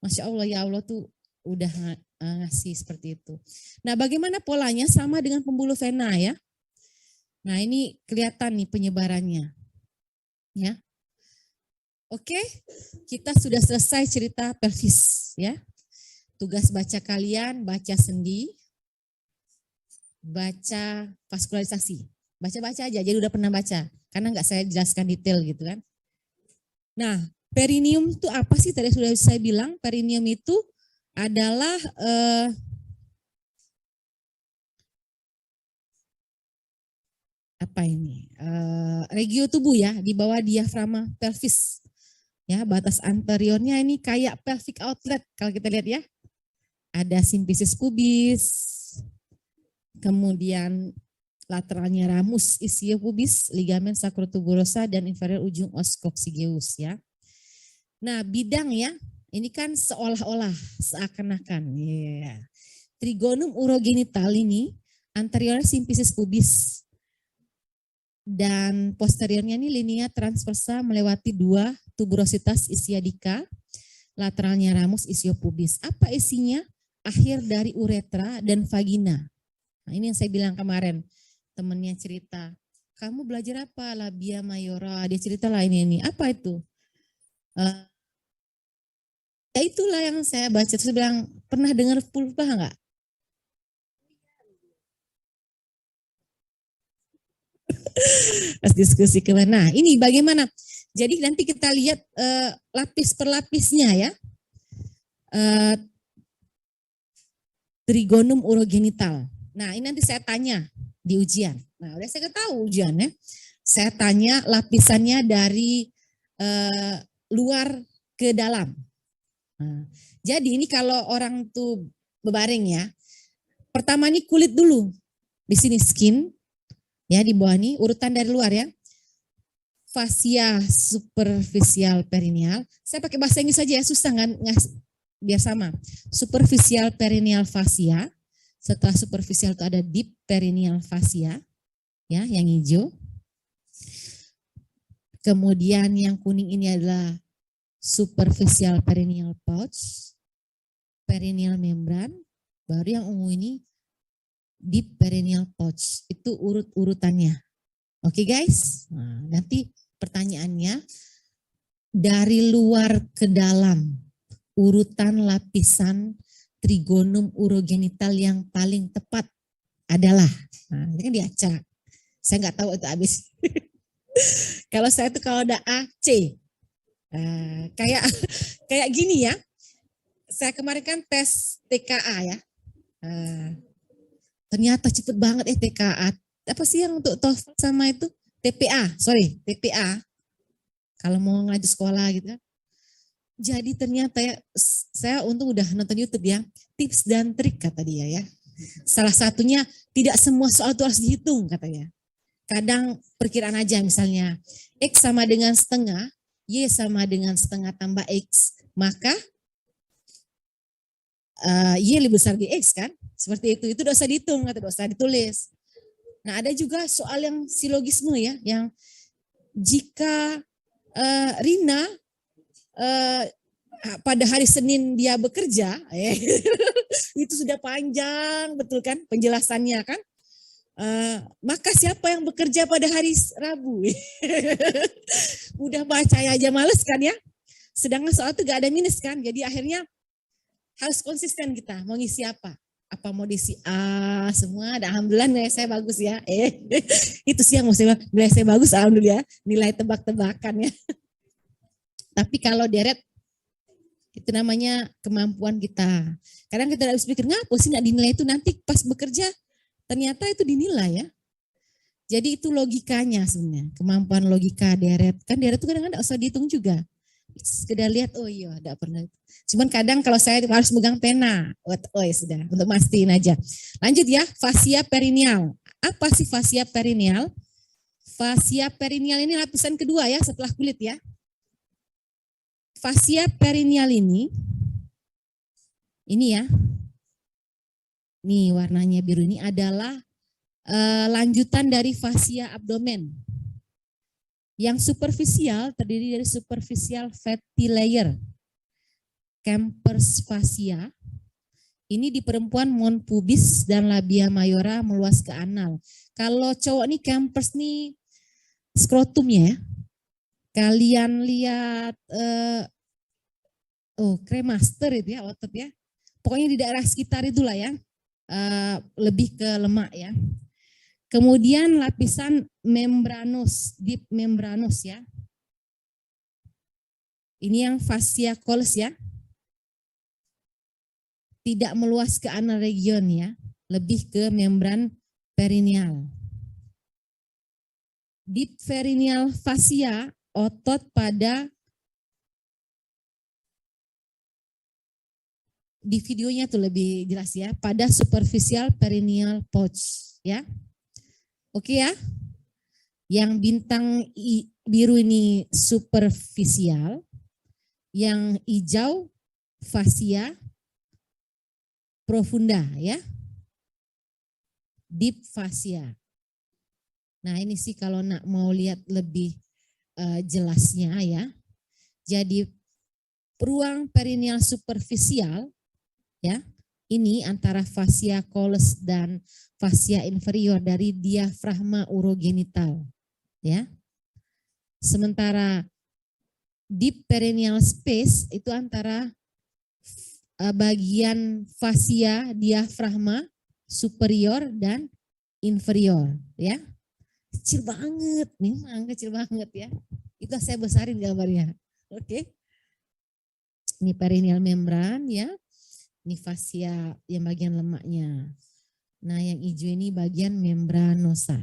Masya Allah ya Allah tuh udah ngasih seperti itu. Nah bagaimana polanya sama dengan pembuluh vena ya. Nah ini kelihatan nih penyebarannya. Ya. Oke, kita sudah selesai cerita pelvis ya. Tugas baca kalian, baca sendi, baca vaskularisasi. Baca-baca aja, jadi udah pernah baca. Karena nggak saya jelaskan detail gitu kan. Nah, perineum itu apa sih? Tadi sudah saya bilang, perineum itu adalah apa ini? Regio tubuh ya, di bawah diafragma pelvis. Ya, batas anteriornya ini kayak pelvic outlet kalau kita lihat ya. Ada simfisis pubis, kemudian lateralnya ramus ischiopubis, ligamen sacrotuberosa dan inferior ujung os coccygeus ya. Nah, bidang ya, ini kan seolah-olah, seakan-akan. Yeah. Trigonum urogenital ini anteriornya simfisis pubis dan posteriornya ini linea transversa melewati dua tuberositas ischiadica, lateralnya ramus ischiopubis. Apa isinya? Akhir dari uretra dan vagina. Nah, ini yang saya bilang kemarin, temennya cerita, kamu belajar apa? Labia mayora. Dia cerita lah ini. Apa itu? Ya itulah yang saya baca. Terus bilang, pernah dengar vulva enggak? Pas diskusi kemarin. Nah ini bagaimana? Jadi nanti kita lihat lapis per lapisnya ya. Trigonum urogenital. Nah ini nanti saya tanya di ujian. Nah udah saya tahu ujiannya. Saya tanya lapisannya dari luar ke dalam. Nah, jadi ini kalau orang tuh berbaring ya. Pertama ini kulit dulu. Di sini skin. Ya di bawah ini urutan dari luar ya. Fascia superficial perineal. Saya pakai bahasa Inggris saja ya, susah kan? Biar sama. Superficial perineal fascia. Setelah superficial itu ada deep perineal fascia. Ya, yang hijau. Kemudian yang kuning ini adalah superficial perineal pouch. Perineal membran. Baru yang ungu ini deep perineal pouch. Itu urut-urutannya. Oke guys, nah, nanti pertanyaannya dari luar ke dalam urutan lapisan trigonum urogenital yang paling tepat adalah, nah ini kan diacak. Saya nggak tahu itu habis. Kalau saya itu kalau ada A, C. Kayak kayak gini ya. Saya kemarin kan tes TKA ya. Ternyata cepet banget TKA. Apa sih yang untuk TOEFL sama itu? TPA. Kalau mau ngaju sekolah gitu kan. Jadi ternyata ya, saya untung udah nonton YouTube ya. Tips dan trik kata dia ya. Salah satunya tidak semua soal itu harus dihitung katanya. Kadang perkiraan aja misalnya. X sama dengan setengah, Y sama dengan setengah tambah X. Maka Y lebih besar di X kan. Seperti itu tidak usah dihitung atau tidak usah ditulis. Nah ada juga soal yang silogisme ya. Yang jika Rina pada hari Senin dia bekerja, itu sudah panjang betul kan penjelasannya kan. Maka siapa yang bekerja pada hari Rabu? Udah baca aja males kan ya. Sedangkan soal itu gak ada minus kan. Jadi akhirnya harus konsisten kita mau ngisi apa. Apa mau diisi A semua. Alhamdulillah nilai saya bagus ya. Itu sih yang mau saya bilang. Nilai saya bagus alhamdulillah. Nilai tebak-tebakan ya. Tapi kalau deret itu namanya kemampuan kita. Kadang kita harus pikir ngapa sih nggak dinilai itu nanti pas bekerja ternyata itu dinilai ya. Jadi itu logikanya sebenarnya, kemampuan logika deret. Kan deret itu kadang-kadang nggak usah dihitung juga. Sekedar lihat, oh iya enggak pernah. Cuman kadang kalau saya harus megang pena, oh ya sudah, untuk mastiin aja. Lanjut ya, fascia perineal. Apa sih fascia perineal? Fascia perineal ini lapisan kedua ya setelah kulit ya. Fascia perineal ini ya, nih warnanya biru ini adalah lanjutan dari fascia abdomen. Yang superficial terdiri dari superficial fatty layer, Camper's fascia. Ini di perempuan mon pubis dan labia mayora meluas ke anal. Kalau cowok nih Camper's nih skrotumnya ya. Kalian lihat kremaster itu ya otot ya. Pokoknya di daerah sekitar itulah ya. Lebih ke lemak ya. Kemudian lapisan membranus, deep membranus ya. Ini yang fascia coles ya. Tidak meluas ke anal region ya. Lebih ke membran perineal. Deep perineal fascia otot pada di videonya tuh lebih jelas ya, pada superficial perineal pouch ya. Oke ya. Yang bintang biru ini superficial, yang hijau fascia profunda ya. Deep fascia. Nah, ini sih kalau nak mau lihat lebih jelasnya ya. Jadi ruang perineal superficial ya, ini antara fascia coles dan fascia inferior dari diafragma urogenital ya. Sementara deep perineal space itu antara bagian fascia diafragma superior dan inferior ya. Kecil banget, memang kecil banget ya. Itu saya besarin gambarnya. Oke. Ini perineal membran ya. Ini fascia yang bagian lemaknya. Nah, yang hijau ini bagian membranosa.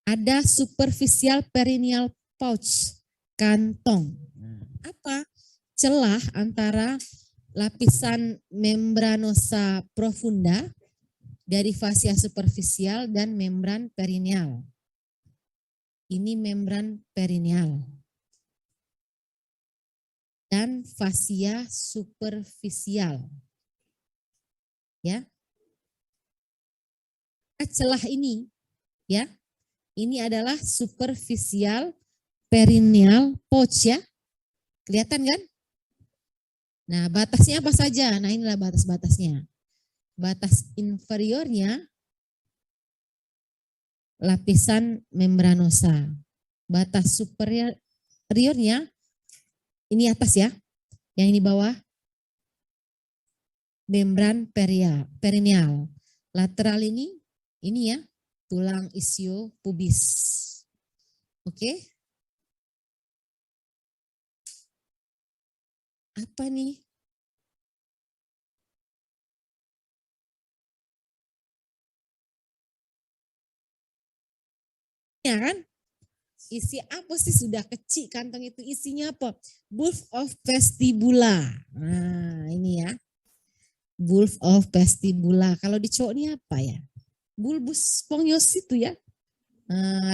Ada superficial perineal pouch, kantong. Apa? Celah antara lapisan membranosa profunda dari fascia superficial dan membran perineal. Ini membran perineal. Dan fascia superficial. Ya. Celah ini ya. Ini adalah superficial perineal pouch ya. Kelihatan kan? Nah, batasnya apa saja? Nah, inilah batas-batasnya. Batas inferiornya lapisan membranosa. Batas superiornya Ini atas ya, yang ini bawah membran perineal. Lateral ini ya tulang isio pubis. Oke? Apa nih? Ya kan? Isi apa sih, sudah kecil kantong itu, isinya apa? Bulb of vestibula. Nah, ini ya. Bulb of vestibula. Kalau di cowok ini apa ya? Bulbus spongios itu ya.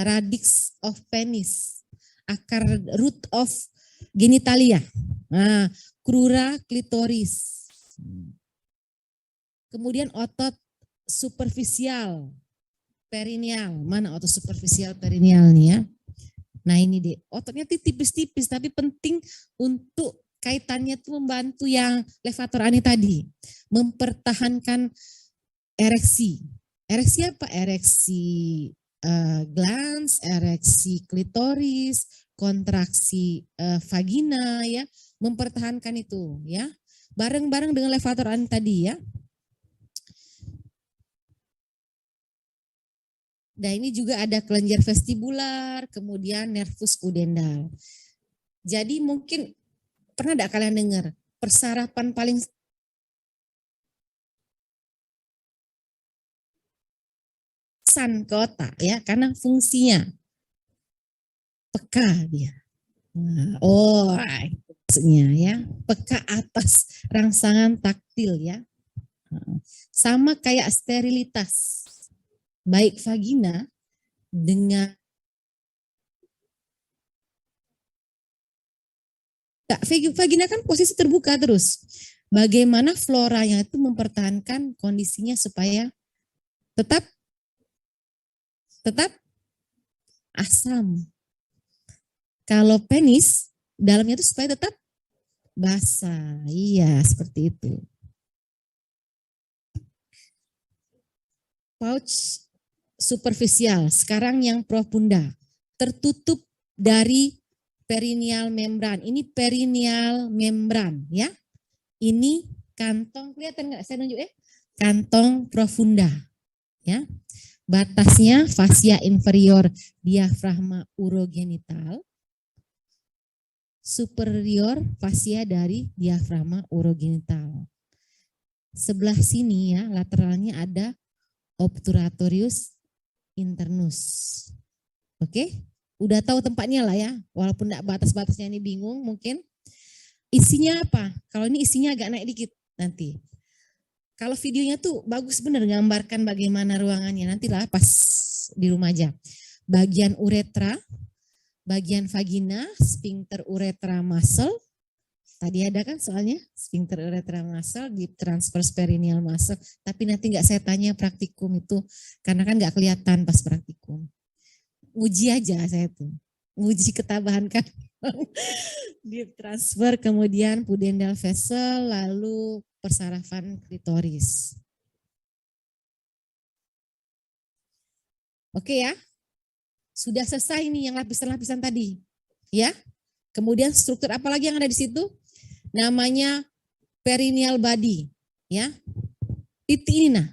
Radix of penis. Akar root of genitalia. Nah, crura clitoris. Kemudian otot superficial perineal. Mana otot superficial perineal nih ya? Nah ini deh, ototnya tipis-tipis tapi penting untuk kaitannya tuh membantu yang levator ani tadi. Mempertahankan ereksi. Ereksi apa? Ereksi glans, ereksi klitoris, kontraksi vagina ya. Mempertahankan itu ya. Bareng-bareng dengan levator ani tadi ya. Nah ini juga ada kelenjar vestibular, kemudian nervus pudendal. Jadi mungkin pernah tidak kalian dengar persarapan paling san ke otak ya, karena fungsinya peka dia. Oh, maksudnya ya peka atas rangsangan taktil ya. Sama kayak sterilitas. Baik vagina dengan vagina kan posisi terbuka terus. Bagaimana floranya itu mempertahankan kondisinya supaya tetap asam. Kalau penis dalamnya itu supaya tetap basah. Iya, seperti itu. Pouch superficial, sekarang yang profunda, tertutup dari perineal membran. Ini perineal membran ya. Ini kantong, kelihatan nggak saya nunjuk ya? Kantong profunda ya. Batasnya fascia inferior diafragma urogenital, superior fascia dari diafragma urogenital. Sebelah sini ya, lateralnya ada obturatorius internus. Oke, udah tahu tempatnya lah ya, walaupun enggak batas-batasnya ini bingung mungkin. Isinya apa? Kalau ini isinya agak naik dikit nanti. Kalau videonya tuh bagus bener gambarkan bagaimana ruangannya, nantilah pas di rumah aja. Bagian uretra, bagian vagina, sphincter uretra muscle. Tadi ada kan soalnya sphincter uretra muscle, deep transverse perineal muscle. Tapi nanti nggak saya tanya praktikum itu, karena kan nggak kelihatan pas praktikum. Uji aja saya tuh, uji ketabahan kan. Deep transfer, kemudian pudendal vessel, lalu persarafan klitoris. Oke ya, sudah selesai nih yang lapisan-lapisan tadi, ya. Kemudian struktur apa lagi yang ada di situ? Namanya perineal body, ya. Titik ini nah,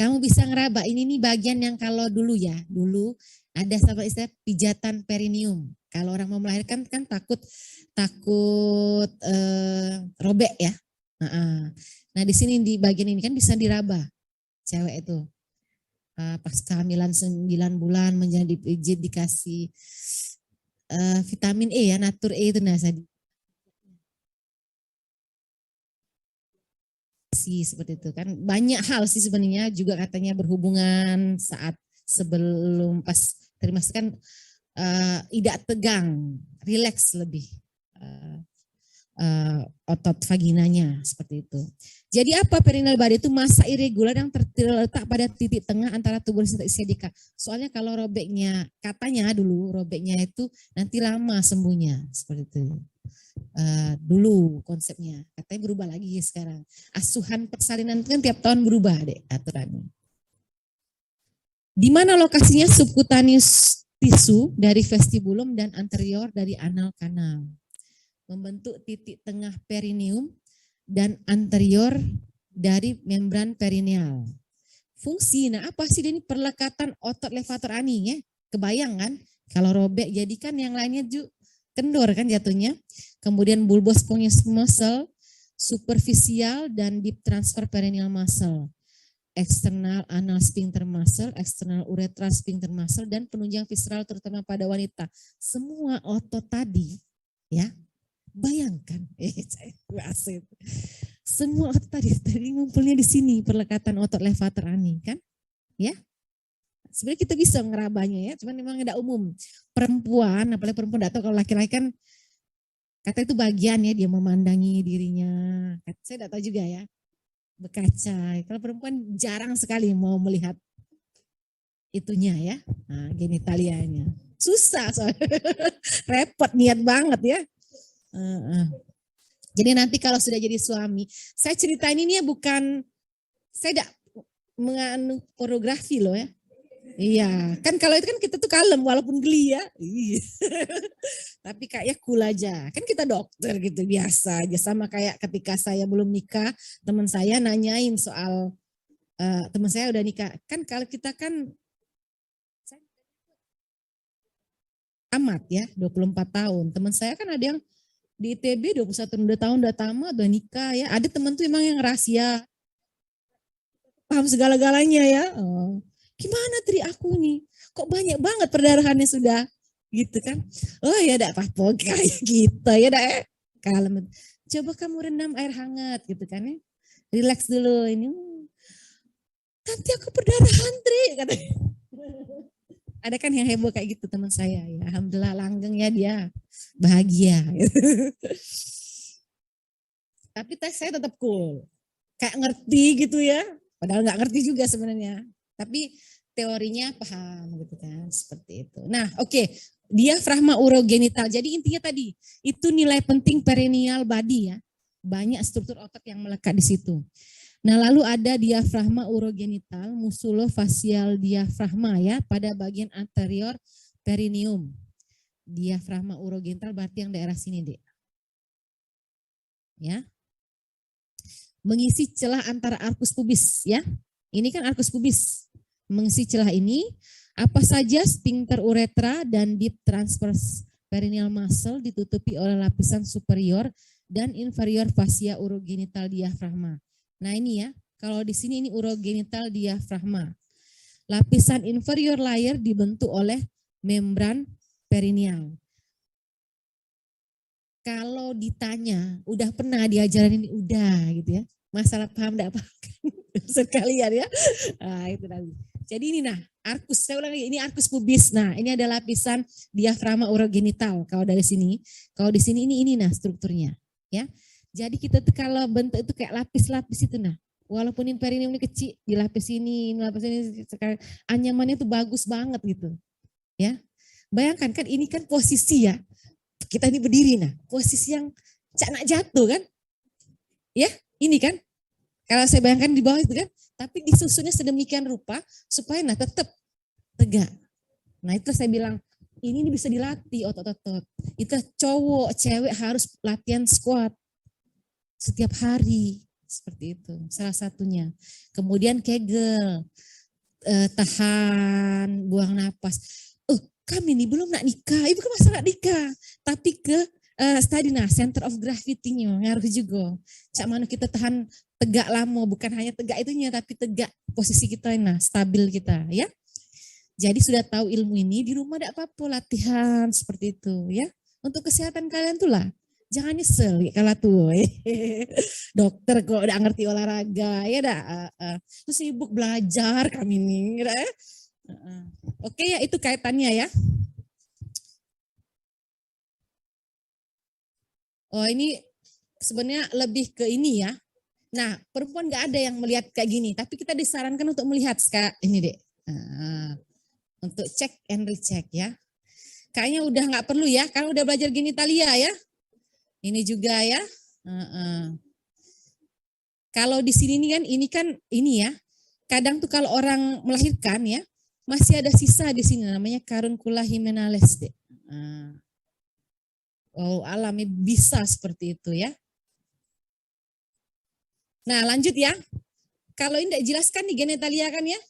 kamu bisa ngeraba, ini nih bagian yang kalau dulu ya, dulu ada sama istilah pijatan perineum. Kalau orang mau melahirkan kan takut robek ya. Nah di sini di bagian ini kan bisa diraba, cewek itu. Pas kehamilan 9 bulan menjadi pijit dikasih vitamin E ya, natur E itu nah seperti itu kan. Banyak hal sih sebenarnya juga katanya berhubungan saat sebelum pas terima kan tidak tegang, rileks lebih otot vaginanya seperti itu. Jadi apa perineal body itu? Massa irregular yang terletak pada titik tengah antara tuberositas dan ischia. Soalnya kalau robeknya, katanya dulu robeknya itu nanti lama sembuhnya seperti itu. Dulu konsepnya, katanya berubah lagi sekarang. Asuhan persalinan itu kan tiap tahun berubah deh aturannya. Di mana lokasinya? Subcutaneous tisu dari vestibulum dan anterior dari anal kanal. membentuk titik tengah perineum dan anterior dari membran perineal. Fungsi, nah apa sih ini perlekatan otot levator ani ya? Kebayang kan? Kalau robek jadi kan yang lainnya juga kendor kan jatuhnya. Kemudian bulbous spongious muscle, superficial dan deep transfer perineal muscle, external anal sphincter muscle, external urethral sphincter muscle, dan penunjang visceral terutama pada wanita. Semua otot tadi, ya, bayangkan, asik. Semua otot tadi ngumpulnya di sini, perlekatan otot levator ani, kan? Ya, sebenarnya kita bisa ngerabanya ya, cuman memang tidak umum. Perempuan, apalagi perempuan, tidak tahu kalau laki-laki kan kata itu bagian ya, dia memandangi dirinya. Saya tidak tahu juga ya, berkaca. Kalau perempuan jarang sekali mau melihat itunya ya, nah, genitalianya. Susah soalnya, repot niat banget ya. Jadi nanti kalau sudah jadi suami, saya ceritain ini ya bukan, saya tidak menganu pornografi loh ya. Iya, kan kalau itu kan kita tuh kalem walaupun geli ya. Iya. Tapi kayaknya cool aja. Kan kita dokter gitu biasa aja, sama kayak ketika saya belum nikah, teman saya nanyain soal teman saya udah nikah. Kan kalau kita kan tamat ya, 24 tahun. Teman saya kan ada yang di ITB 21 tahun udah tamat, udah nikah ya. Ada teman tuh emang yang rahasia, paham segala-galanya ya. Oh. Gimana Tri aku nih? Kok banyak banget perdarahannya sudah gitu kan? Oh ya enggak apa-apa kayak gitu ya enggak kalem. Coba kamu rendam air hangat gitu kan ya. Relax dulu ini. Nanti aku perdarahan Tri katanya. Ada kan yang heboh kayak gitu teman saya ya. Alhamdulillah langgeng ya dia. Bahagia. Tapi saya tetap cool. Kayak ngerti gitu ya. Padahal nggak ngerti juga sebenarnya. Tapi teorinya paham gitu kan, seperti itu. Nah, oke. Diafragma urogenital. Jadi intinya tadi, itu nilai penting perineal body ya. Banyak struktur otot yang melekat di situ. Nah, lalu ada diafragma urogenital, musulofacial diafragma ya, pada bagian anterior perineum. Diafragma urogenital berarti yang daerah sini, Dek. Ya. Mengisi celah antara arcus pubis ya. Ini kan arcus pubis. Mengisi celah ini, apa saja sphincter uretra dan deep transverse perineal muscle ditutupi oleh lapisan superior dan inferior fascia urogenital diafragma. Nah ini ya, kalau di sini ini urogenital diafragma. Lapisan inferior layer dibentuk oleh membran perineal. Kalau ditanya, udah pernah diajarin ini? Udah gitu ya. Masalah paham enggak paham sekalian ya. Nah, itu tadi. Jadi ini nah, arcus, saya ulang lagi, ini arcus pubis. Nah, ini ada lapisan diafragma urogenital kalau dari sini. Kalau di sini ini nah strukturnya, ya. Jadi kita tuh kalau bentuk itu kayak lapis-lapis itu nah. Walaupun ini perineum ini kecil, di lapis ini sekarang anyamannya tuh bagus banget gitu. Ya. Bayangkan kan ini kan posisi ya. Kita ini berdiri nah, posisi yang nak jatuh kan. Ya, ini kan. Kalau saya bayangkan di bawah itu kan, tapi disusunnya sedemikian rupa supaya nah tetap tegak. Nah itu saya bilang, ini bisa dilatih otot-otot. Itu cowok, cewek harus latihan squat setiap hari. Seperti itu, salah satunya. Kemudian kegel, tahan, buang napas. Kami nih belum nak nikah, ibu kan masalah nikah. Tapi ke tadi nah, center of gravity-nya ngaruh juga. Cak mana kita tahan tegak lama, bukan hanya tegak itunya, tapi tegak posisi kita, nah stabil kita ya. Jadi sudah tahu ilmu ini, di rumah tidak apa-apa latihan seperti itu ya. Untuk kesehatan kalian tuh lah, jangan nyesel kalau tuh. Dokter kok udah ngerti olahraga, ya dah. Terus sibuk belajar kami nih, ya. Oke ya itu kaitannya ya. Oh ini sebenarnya lebih ke ini ya. Nah, perempuan nggak ada yang melihat kayak gini, tapi kita disarankan untuk melihat ini deh, untuk cek and recheck ya. Kayaknya udah nggak perlu ya, karena udah belajar genitalia ya. Ini juga ya. Kalau di sini kan ini ya. Kadang tuh kalau orang melahirkan ya, masih ada sisa di sini namanya caruncula hymenales deh. Oh, alami bisa seperti itu ya. Nah, lanjut ya. Kalau ini tidak jelaskan di genitalia kan ya.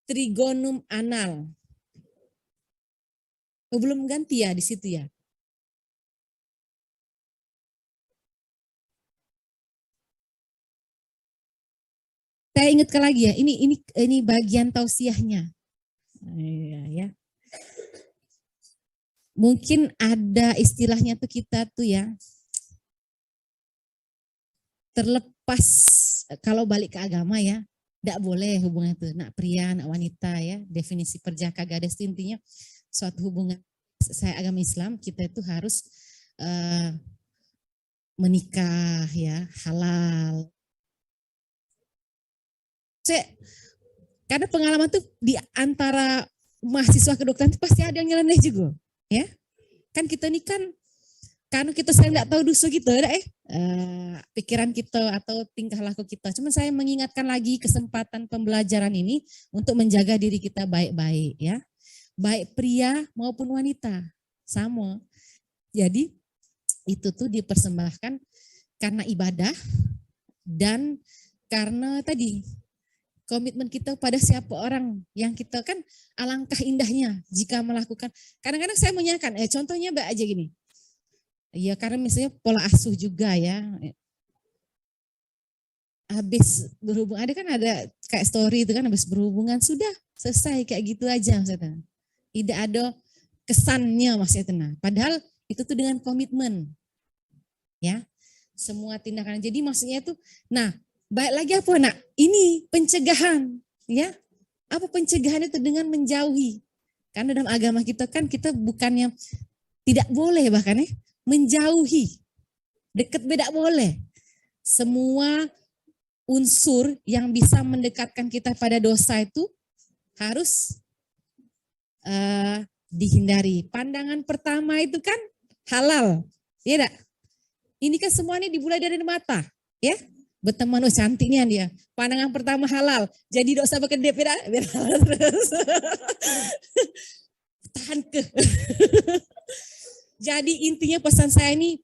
Trigonum anal. Oh, belum ganti ya di situ ya. Saya ingatkan lagi ya. Ini bagian tausiahnya. Iya ya. Mungkin ada istilahnya tuh kita tuh ya. Terlepas kalau balik ke agama ya. Tidak boleh hubungan itu. Nak pria, nak wanita ya. Definisi perjaka gadis itu intinya suatu hubungan. Saya agama Islam, kita itu harus menikah ya, halal. Karena pengalaman tuh di antara mahasiswa kedokteran itu pasti ada yang nyeleneh juga, ya. Kan kita ini kan karena kita saya nggak tahu dosa gitu, pikiran kita atau tingkah laku kita. Cuma saya mengingatkan lagi kesempatan pembelajaran ini untuk menjaga diri kita baik-baik, ya. Baik pria maupun wanita, sama. Jadi itu tuh dipersembahkan karena ibadah dan karena tadi komitmen kita pada siapa orang yang kita kan alangkah indahnya jika melakukan. Kadang-kadang saya menyanyikan, contohnya Mbak aja gini. Ya karena misalnya pola asuh juga ya. Habis berhubungan, ada kayak story itu kan habis berhubungan sudah selesai kayak gitu aja maksudnya. Tidak ada kesannya maksudnya. Padahal itu tuh dengan komitmen. Ya. Semua tindakan. Jadi maksudnya itu, nah baik lagi apa nak? Ini pencegahan, ya. Apa pencegahan itu dengan menjauhi? Karena dalam agama kita kan kita bukannya tidak boleh bahkan ya menjauhi, dekat beda boleh. Semua unsur yang bisa mendekatkan kita pada dosa itu harus dihindari. Pandangan pertama itu kan halal, ya tak? Ini kan semuanya dimulai dari mata, ya. Berteman cantiknya dia. Pandangan pertama halal. Jadi dosa berkedip beda terus. Tahan ke. Jadi intinya pesan saya ini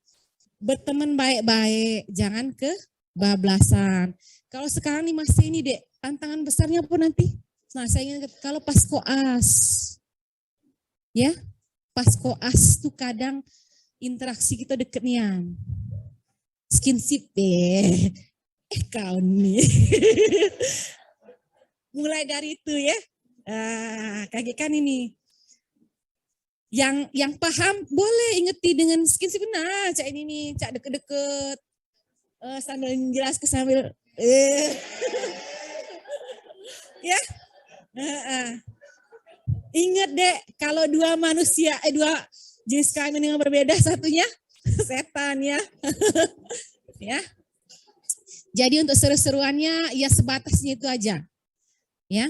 berteman baik-baik, jangan kebablasan. Kalau sekarang nih masih ini Dek, tantangan besarnya apa nanti? Nah, saya ingat kalau pas koas. Ya. Pas koas tuh kadang interaksi kita deket nian. Skinship deh. Kau nih. Mulai dari itu ya. Kaget kan ini. Yang paham boleh ingeti dengan skinship. Nah, cak ini nih, cak deket-deket. Sambil jelas ke sambil. Ya. Ingat deh, kalau dua manusia, dua jenis kelamin yang berbeda, satunya setan ya. Ya. Jadi untuk seru-seruannya ya sebatasnya itu aja. Ya,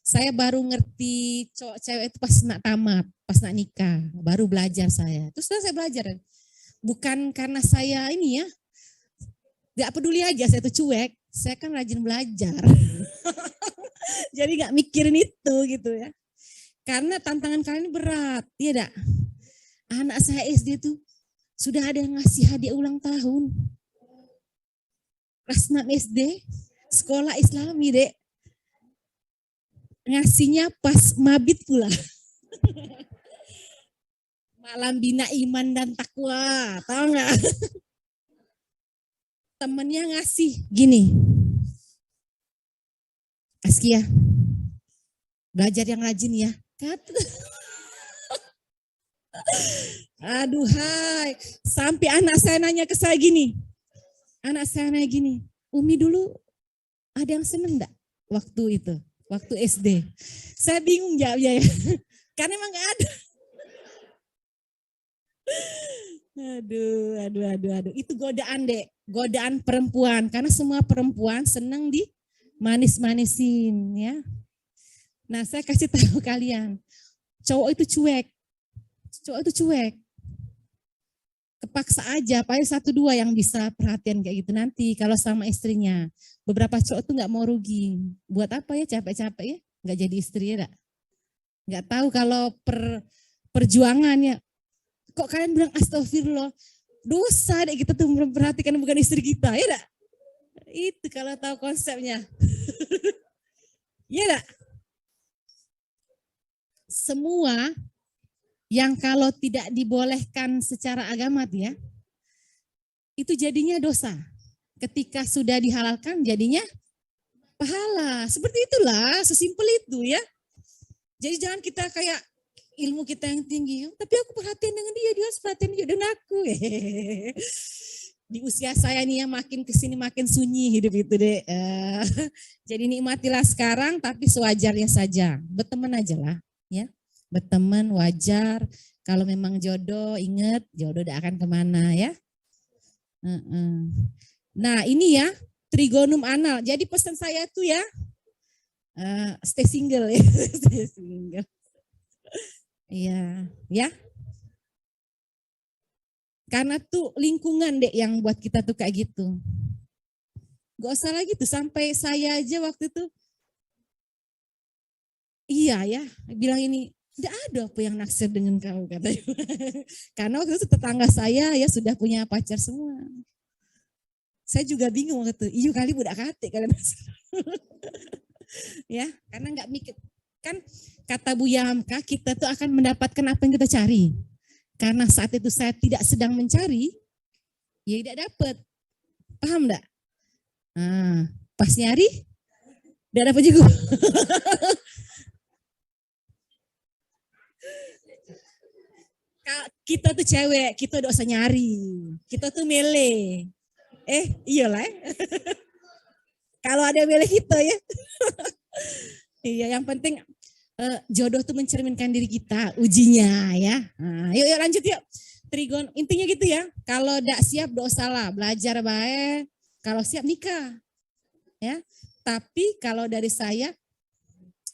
saya baru ngerti cowok cewek itu pas nak tamat, pas nak nikah, baru belajar saya. Terus saya belajar. Bukan karena saya ini ya, gak peduli aja saya tuh cuek, saya kan rajin belajar. Jadi gak mikirin itu gitu ya. Karena tantangan kalian ini berat, ya dak? Anak saya SD tuh sudah ada yang ngasih hadiah ulang tahun. Kelas 6 SD, sekolah Islami, Dek. Ngasihnya pas mabit pula. Malam bina iman dan takwa, tahu nggak? Temennya ngasih gini. Askia, belajar yang rajin ya. Aduhai, sampai anak saya nanya ke saya gini. Anak saya nanya gini, Umi dulu ada yang seneng enggak waktu itu, waktu SD? Saya bingung jawabnya ya, karena emang enggak ada. Aduh. Itu godaan Dek, godaan perempuan. Karena semua perempuan seneng di manis-manisin ya. Nah saya kasih tahu kalian, cowok itu cuek. Kepaksa aja, paling 1-2 yang bisa perhatian kayak gitu nanti kalau sama istrinya. Beberapa cowok tuh nggak mau rugi. Buat apa ya capek-capek ya? Nggak jadi istri ya, nggak tahu kalau perjuangannya. Kok kalian bilang astagfirullah? Dosa deh kita tuh memperhatikan bukan istri kita, ya enggak? Itu kalau tahu konsepnya. Ya enggak? Semua yang kalau tidak dibolehkan secara agama ya, itu jadinya dosa. Ketika sudah dihalalkan jadinya pahala. Seperti itulah, sesimpel itu ya. Jadi jangan kita kayak ilmu kita yang tinggi, tapi aku perhatian dengan dia harus perhatian juga dengan aku. Di usia saya nih ya makin kesini makin sunyi hidup itu deh. Jadi nikmatilah sekarang tapi sewajarnya saja. Berteman aja lah ya. Berteman wajar. Kalau memang jodoh ingat jodoh tidak akan kemana ya. Nah ini ya trigonum anal. Jadi pesan saya tuh ya stay single ya. Stay single. Iya, ya. Karena tuh lingkungan deh yang buat kita tuh kayak gitu. Gak usah lagi tuh sampai saya aja waktu itu. Iya ya, bilang ini tidak ada apa yang naksir dengan kau katanya. Karena waktu itu tetangga saya ya sudah punya pacar semua. Saya juga bingung waktu itu. Iya kali budak kate kalian. Ya, karena nggak mikir. Kan kata Bu Yamka, kita tuh akan mendapatkan apa yang kita cari. Karena saat itu saya tidak sedang mencari, ya tidak dapat. Paham enggak? Nah, pas nyari, tidak dapat juga. Kita tuh cewek, kita udah usah nyari. Kita tuh mele. Iyalah. Kalau ada mele kita ya. Iya, yang penting jodoh tuh mencerminkan diri kita, ujinya ya. Nah, yuk lanjut yuk. Trigon, intinya gitu ya. Kalau tidak siap dosa lah, belajar baik. Kalau siap nikah, ya. Tapi kalau dari saya,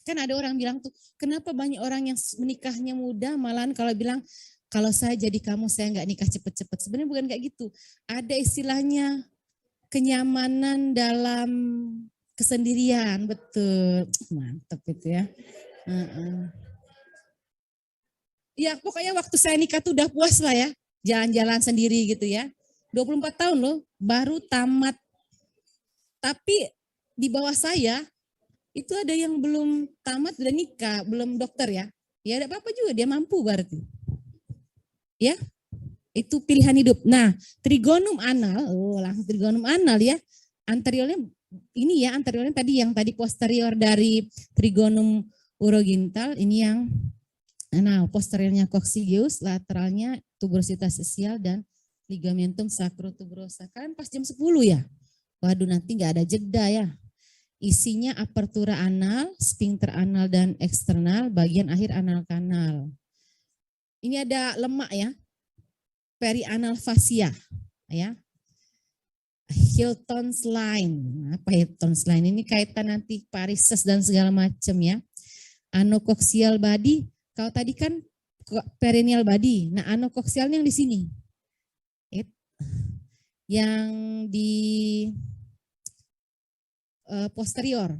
kan ada orang bilang tuh, kenapa banyak orang yang menikahnya muda, malahan kalau bilang kalau saya jadi kamu saya nggak nikah cepet-cepet. Sebenarnya bukan kayak gitu. Ada istilahnya kenyamanan dalam kesendirian, betul. Mantap itu ya. Ya pokoknya waktu saya nikah tuh udah puas lah ya. Jalan-jalan sendiri gitu ya. 24 tahun loh, baru tamat. Tapi di bawah saya, itu ada yang belum tamat udah nikah, belum dokter ya. Ya ada apa-apa juga, dia mampu berarti. Ya, itu pilihan hidup. Nah, trigonum anal, langsung trigonum anal ya. Anteriornya ini ya, anteriornya tadi yang tadi posterior dari trigonum urogintal, ini yang anal, posteriornya coccygeus, lateralnya tuberositas sesial dan ligamentum sacrotuberosa. Kan pas jam 10 ya. Waduh, nanti nggak ada jeda ya. Isinya apertura anal, sphincter anal dan eksternal, bagian akhir anal kanal. Ini ada lemak ya. Perianal fascia ya. Hilton's line. Apa Hilton's line? Ini kaitan nanti varises dan segala macam ya. Anocoxial body. Kalau tadi kan perineal body. Nah, anocoxial yang di sini. Yang di posterior.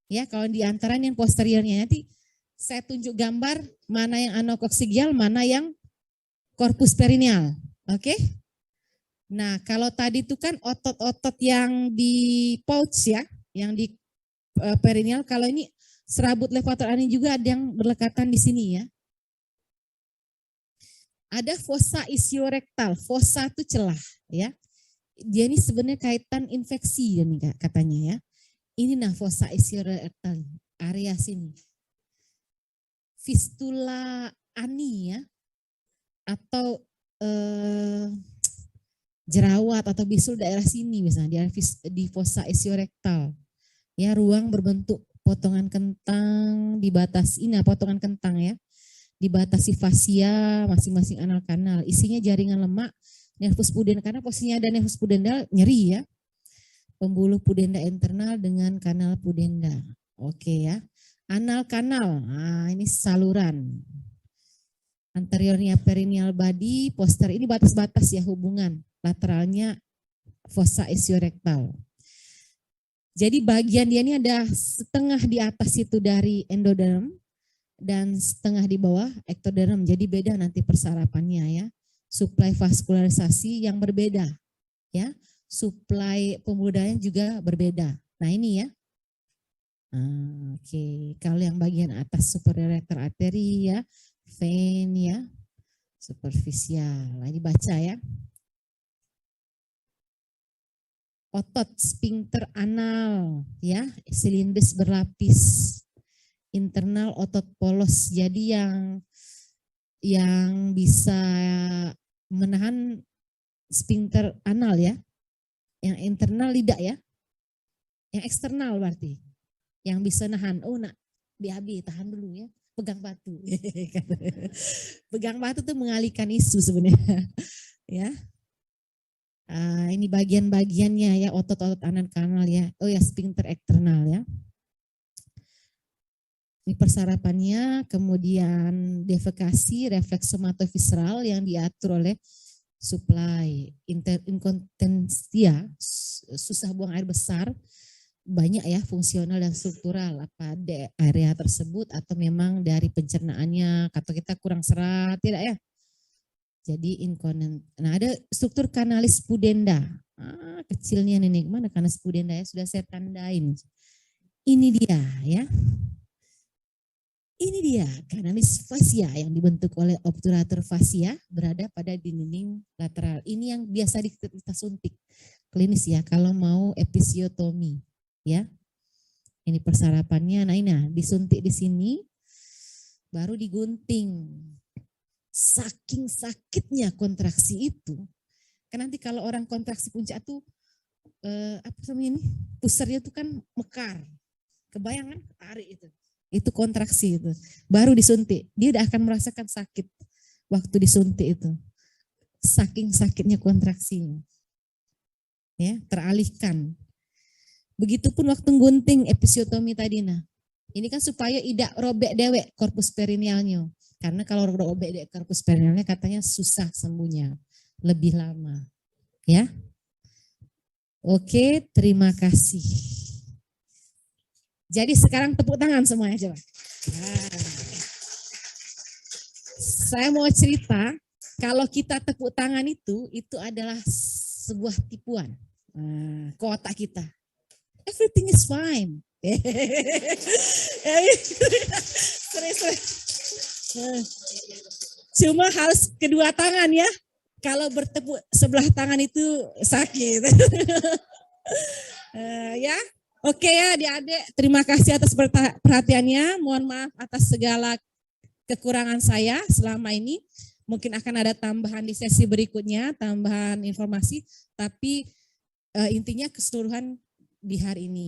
Ya, kalau di antara yang posteriornya nanti saya tunjuk gambar mana yang anocoxial, mana yang corpus perineal. Oke? Nah, kalau tadi itu kan otot-otot yang di pouch ya, yang di perineal, kalau ini serabut levator ani juga ada yang berlekatan di sini ya. Ada fossa ischiorectal, fossa itu celah ya. Dia ini sebenarnya kaitan infeksi ya nih katanya ya. Ini nah fossa ischiorectal, area sini. Fistula ani ya, atau jerawat atau bisul daerah sini misalnya di fossa ischiorectal. Ya, ruang berbentuk potongan kentang dibatasi, nah potongan kentang ya, dibatasi fascia masing-masing anal kanal. Isinya jaringan lemak, nervus pudenda, karena posisinya ada nervus pudenda nyeri ya. Pembuluh pudenda internal dengan kanal pudenda. Oke ya. Anal kanal, nah ini saluran. Anteriornya perineal body, poster ini batas-batas ya hubungan. Lateralnya fossa ischiorectal. Jadi bagian dia ini ada setengah di atas itu dari endoderm dan setengah di bawah ectoderm. Jadi beda nanti persarapannya ya. suplai vaskularisasi yang berbeda, ya. Suplai pembuluh juga berbeda. Nah ini ya. Oke. Kalau yang bagian atas superior arteri ya, vein ya, superficial. Nah, ini baca ya. Otot sphincter anal ya, silindris berlapis. Internal otot polos. Jadi yang bisa menahan sphincter anal ya. Yang internal lidah ya. Yang eksternal berarti. Yang bisa nahan. Oh nak, BAB tahan dulu ya. Pegang batu. Pegang batu tuh mengalihkan isu sebenarnya. Ya. Ini bagian-bagiannya ya, otot-otot anal kanal ya. Oh ya, sphincter eksternal ya. Ini persarapannya, kemudian defekasi, refleks somatovisceral yang diatur oleh supply, inkontinensia, susah buang air besar, banyak ya fungsional dan struktural, apa di area tersebut atau memang dari pencernaannya, kata kita kurang serat, tidak ya? Jadi inkontinent. Nah ada struktur kanalis pudenda, kecilnya nih, mana kanalis pudenda ya, sudah saya tandain. Ini dia ya. Ini dia kanalis fascia yang dibentuk oleh obturator fascia berada pada dinding lateral. Ini yang biasa kita suntik klinis ya kalau mau episiotomi ya. Ini persarapannya. Nah ini disuntik di sini baru digunting. Saking sakitnya kontraksi itu. Kan nanti kalau orang kontraksi puncak tuh apa namanya ini? Pusarnya tuh kan mekar. Kebayangan tarik itu. Itu kontraksi itu. Baru disuntik. Dia udah akan merasakan sakit waktu disuntik itu. Saking sakitnya kontraksinya. Ya, teralihkan. Begitupun waktu gunting episiotomi tadi nah. Ini kan supaya tidak robek dewek korpus perinealnya. Karena kalau robek dewek korpus perinealnya katanya susah sembuhnya. Lebih lama. Ya. Oke, terima kasih. Jadi sekarang tepuk tangan semuanya coba. Nah. Saya mau cerita, kalau kita tepuk tangan itu adalah sebuah tipuan. Nah, kotak kita. Everything is fine. Cuma harus kedua tangan ya. Kalau bertepuk sebelah tangan itu sakit. Ya. Oke ya adik-adik, terima kasih atas perhatiannya. Mohon maaf atas segala kekurangan saya selama ini. Mungkin akan ada tambahan di sesi berikutnya, tambahan informasi. Tapi intinya keseluruhan di hari ini.